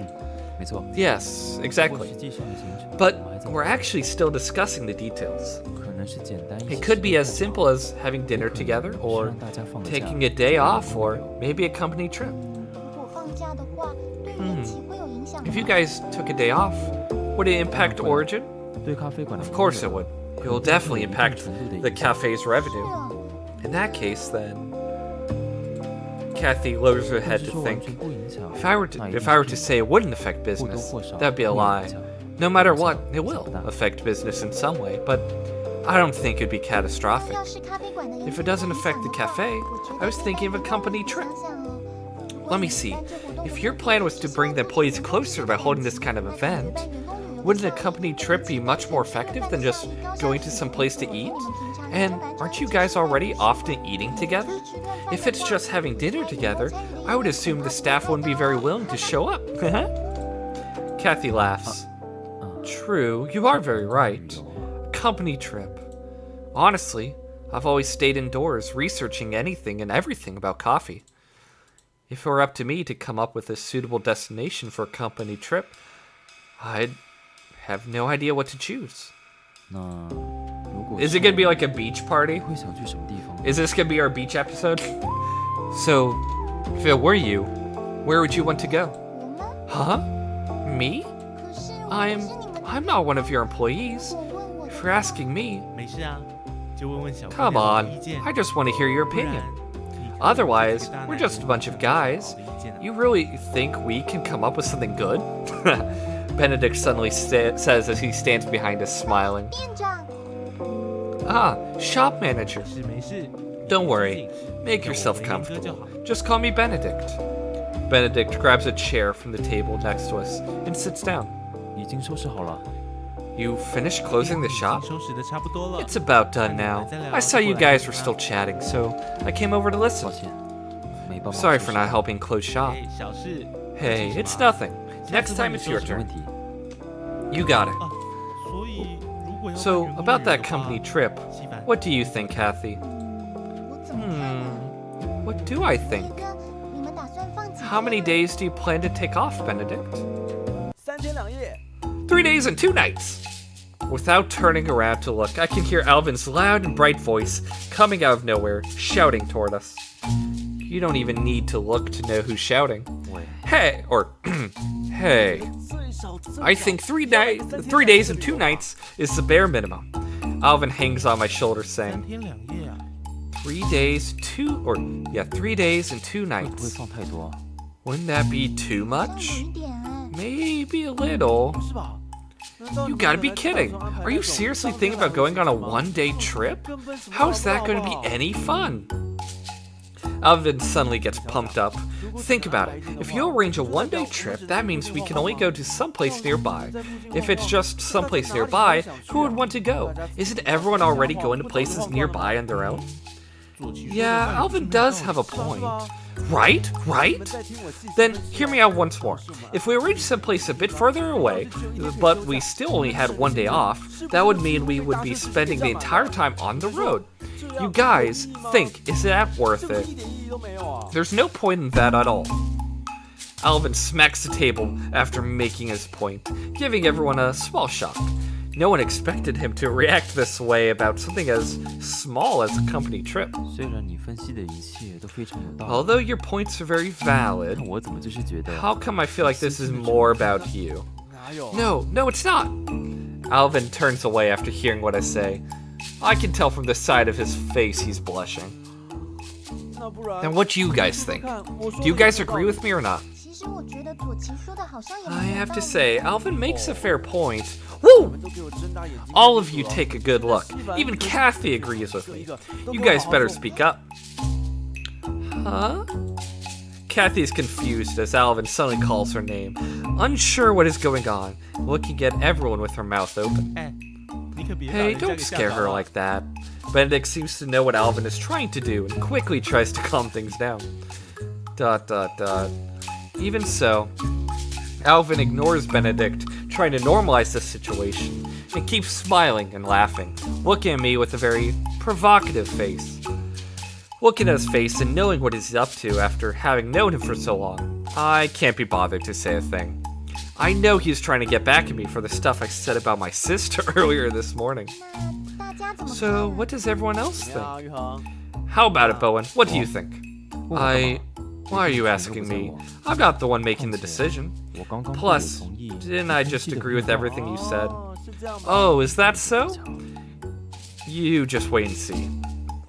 没错。 Yes, 不过 exactly. 实际上的行程 But 我还在 we're actually still discussing the details. 可能是简单一些 It could be 的 as 做法 simple as having dinner 可能 together 是 or 让大家放个假 taking a day off or maybe a company trip. 如果放假的话对人气会有影响吗 If you guys took a day off, would it impact Origin? 对咖啡馆的 Of course it would. It will definitely impact the cafe's 是 revenue. 啊 In that case, then... Kathy lowers her 但 head 是 to 说完 think. 全不影响 If I were 那 to, 一定 if I were 是 to say it wouldn't affect 或多 business, 或少 that'd be a 会有 lie. 影响 No matter 影响 what, it 小 will 不大 affect business in some way, but I don't think it'd be 那 catastrophic. 要是咖啡馆的营 If 业 it doesn't 影 affect 响 the 的话 cafe, 我觉 I 得 was 可以 thinking of a 考虑 company 想 trip. 想哦 Let me see. If your plan was to bring the employees closer by holding this kind of event, wouldn't a company trip be much more effective than just going to some place to eat? And aren't you guys already often eating together? If it's just having dinner together, I would assume the staff wouldn't be very willing to show up. Kathy laughs. True, you are very right. Company trip. Honestly, I've always stayed indoors researching anything and everything about coffee. If it were up to me to come up with a suitable destination for a company trip, I'd have no idea what to choose. 那如果 Is it gonna be like a beach party? 会想去什么地方？ Is this gonna be our beach episode? So, if it were you, where would you want to go? 我们 Huh? Me? 可是我不是你们的 I'm not one of your employees. 我问我 If you're asking me, 没事啊，就问问小姑 come 娘 on. 的意见。 I just want to hear your 不然 opinion. 你可以 Otherwise, 给大奶 we're just a bunch of 奶 guys. 好的意见啊 You really think we can come up with something good? Benedict suddenly says as he stands behind us smiling. 店长， Ah, shop manager. 是没事。 Don't worry. Make 叫我 yourself 维林哥就 comfortable. 好。 Just call me Benedict. Benedict grabs a chair from the table next to us and sits down. 已经收拾好了。 You finished closing the 已经 shop? 收拾的差不多了。 It's about done now. I saw you guys were still chatting, so I came over to 抱 listen. 歉，没办法。 Sorry for not helping close shop. 哎，小事。 Hey, 这 it's 是什么 nothing. Next time it's your 没 turn. 问题。 You got it. 啊，所以如果要 So, 办员工 about 旅游 that 的话 company trip, 稀饭 what do you think, Kathy? 我怎么看啊？ What do I 这 think? 个你们打算放几 How many 天啊 days do you plan to take off, Benedict? 3天2夜。 3 days and 2 nights! Without turning around to look, I can hear Alvin's loud and bright voice coming out of nowhere, shouting toward us. You don't even need to look to know who's shouting. 喂， Hey, or hey, 最少 I think 3 days and 2 nights is the bare minimum. Alvin hangs on my shoulder 3 saying, 天2夜啊， 3 days, 3 days and 2会不会 nights. 放太多啊？ Wouldn't that be too 好像有 much? 一点哎。 Maybe a little. 是吧？难道 You 你 gotta 们 be 还是 kidding. 打算安排 Are you 那种 seriously 当 thinking 天 about going on a 来回 one-day trip? 根本什么 How's 都 that 不 going to 好 be 不好 any fun? Alvin suddenly gets pumped up. Think about it. If you arrange a one-day trip, that means we can only go to someplace nearby. If it's just someplace nearby, who would want to go? Isn't everyone already going to places nearby on their own? 做其实 Yeah, 饭 Alvin does have a point. Right? 你 Right? 们再听我细 Then 说 hear me out once more. If we arranged someplace a bit further away, but we still only had one day off, that would mean we would be spending the entire time on the road. You guys think, is that worth 这不是 it? 一点意义都没有啊！ There's no point in that at all. Alvin smacks the table after making his point, giving everyone a small shock. No one expected him to react this way about something as small as a company trip. 虽然你分析的一切都非常有道理， Although your points are very 但 valid, 我怎么就是觉得 how come I feel like this is more about you? 哪有？ No, it's not. Alvin turns away after hearing what I say. I can tell from the side of his face he's blushing. 那不然 Then what do you guys think? 看我说 Do you 的 guys 有道 agree 理 with me or not? 其实我觉得左奇说的好像也 I 蛮有 have 道 to 理 say, 的 Alvin makes a fair point. Woo! 都给我睁大眼睛 All 看 of 清 you 楚了 take a good look. Even Kathy agrees with me. You guys better speak up. Huh? Kathy is confused as Alvin suddenly calls her name, unsure what is going on, looking at everyone with her mouth open. 哎，你可别把 Hey, 人家 don't 给吓 scare 着 her 了 like that. Benedict seems to know what Alvin is trying to do and quickly tries to calm things down. ... Even so, Alvin ignores Benedict, trying to normalize the situation, and keeps smiling and laughing, looking at me with a very provocative face. Looking at his face and knowing what he's up to after having known him for so long, I can't be bothered to say a thing. I know he's trying to get back at me for the stuff I said about my sister earlier this morning. 那大家怎么看 So, 啊 what does everyone else 怎么样 think? 啊，玉航？ How about it, Bowen? What do you think? 问我干嘛 Why are you asking me? I'm not the one making the decision. 我刚刚不 Plus, 同意 didn't I just agree with everything you said? 哦，是这样吗？ Oh, is that so? You just wait and see.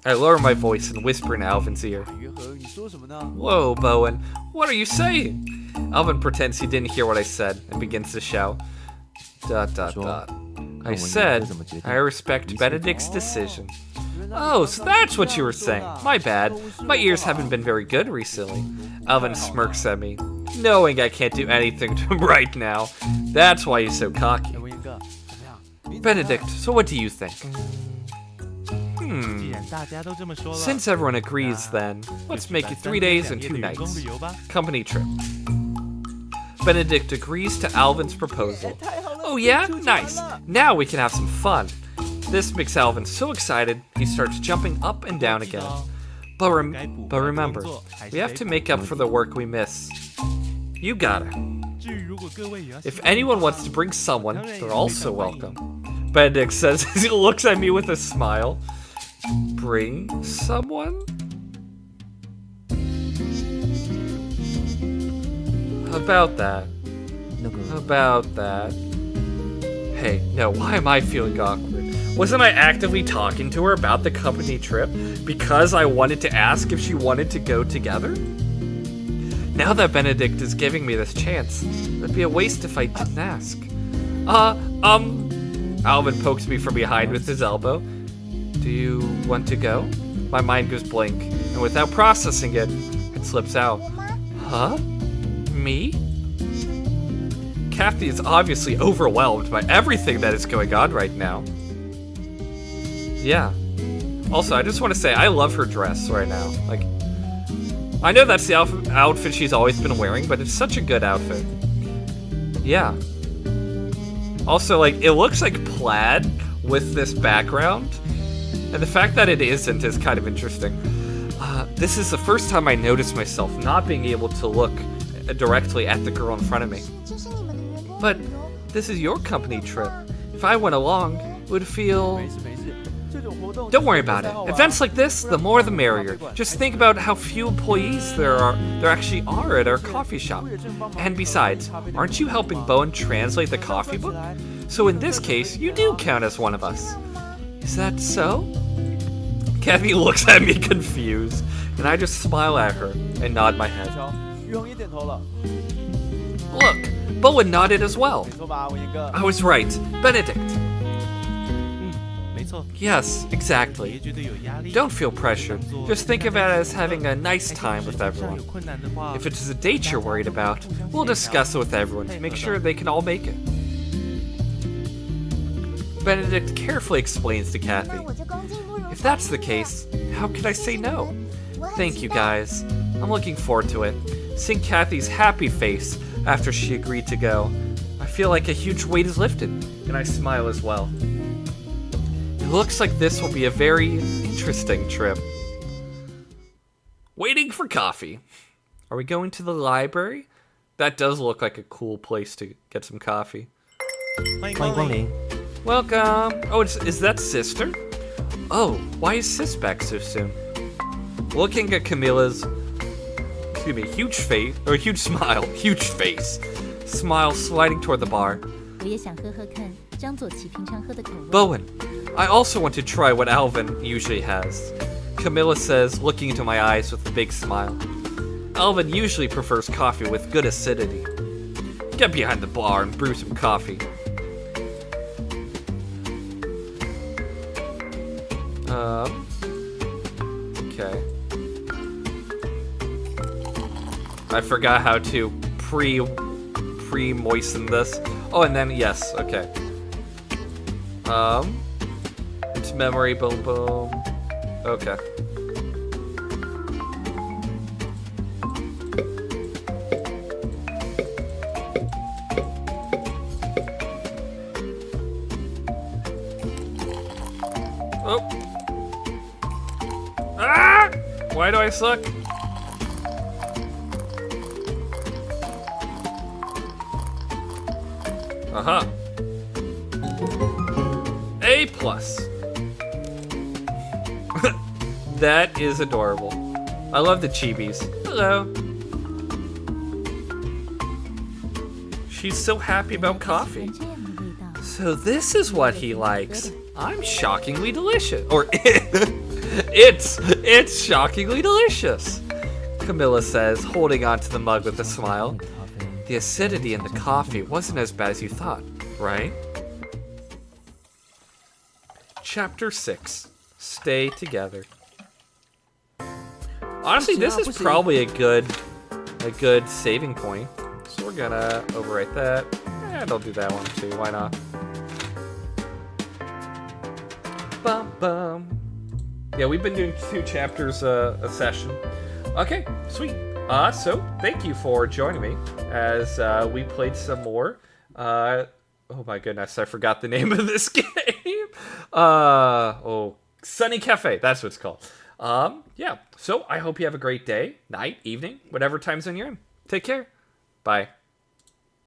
I lower my voice and whisper in Alvin's ear. 约和，你说什么呢？ Whoa, Bowen, what are you saying? Alvin pretends he didn't hear what I said and begins to shout. ... I said, I respect Benedict's decision. Oh, so that's what you were saying. My bad. My ears haven't been very good recently. Alvin smirks at me, knowing I can't do anything to him right now. That's why he's so cocky. 哎，文言哥，怎么样？你怎么样 Benedict, so what do you think? 既然大家都这么说了 Since everyone agrees, then 就 let's 举 make 办 it 3 3 天 days 2 and 夜 2的员工 nights. 旅游吧 Company trip. Benedict agrees to Alvin's proposal. Oh yeah? Nice. Now we can have some fun. This makes Alvin so excited, he starts jumping up and down again. But remember, we have to make up for the work we miss. You gotta. If anyone wants to bring someone, they're also welcome. Benedict says as he looks at me with a smile. Bring someone? About that. Hey, no, why am I feeling awkward? Wasn't I actively talking to her about the company trip because I wanted to ask if she wanted to go together? Now that Benedict is giving me this chance, it'd be a waste if I didn't ask. Alvin pokes me from behind with his elbow. Do you want to go? My mind goes blank, and without processing it, it slips out. Huh? Me? Kathy is obviously overwhelmed by everything that is going on right now. Yeah. Also, I just want to say, I love her dress right now. Like, I know that's the outfit she's always been wearing, but it's such a good outfit. Yeah. Also, like, it looks like plaid with this background, and the fact that it isn't is kind of interesting. This is the first time I noticed myself not being able to look directly at the girl in front of me. But this is your company trip. If I went along, it would feel... Don't worry about it. Events like this, the more the merrier. Just think about how few employees there actually are at our coffee shop. And besides, aren't you helping Bowen translate the coffee book? So in this case, you do count as one of us. Is that so? Kathy looks at me confused, and I just smile at her and nod my head. Look, Bowen nodded as well. I was right. Benedict. Yes, exactly. Don't feel pressured. Just think of it as having a nice time with everyone. If it is a date you're worried about, we'll discuss it with everyone to make sure they can all make it. Benedict carefully explains to Kathy. If that's the case, how could I say no? Thank you, guys. I'm looking forward to it. Seeing Kathy's happy face after she agreed to go, I feel like a huge weight is lifted, and I smile as well. It looks like this will be a very interesting trip. Waiting for coffee. Are we going to the library? That does look like a cool place to get some coffee. Welcome. Oh, is that Sister? Oh, why is Sis back so soon? Looking at Camilla's, huge smile sliding toward the bar. Bowen, I also want to try what Alvin usually has. Camilla says, looking into my eyes with a big smile. Alvin usually prefers coffee with good acidity. Get behind the bar and brew some coffee. Okay. I forgot how to pre-moisten this. Oh, and then, yes, okay. It's memory, boom, boom. Okay. Oh. Ah! Why do I suck? Uh-huh. A+. That is adorable. I love the chibis. Hello. She's so happy about coffee. So this is what he likes. I'm shockingly delicious. Or it's shockingly delicious. Camilla says, holding onto the mug with a smile. The acidity in the coffee wasn't as bad as you thought, right? Chapter 6. Stay together. Honestly, this is probably a good saving point. So we're gonna overwrite that. And I'll do that one too, why not? Bum bum. Yeah, we've been doing 2 chapters a session. Okay, sweet. So thank you for joining me as we played some more. Oh my goodness, I forgot the name of this game. Sunny Cafe, that's what it's called. Yeah. So I hope you have a great day, night, evening, whatever time zone you're in. Take care. Bye.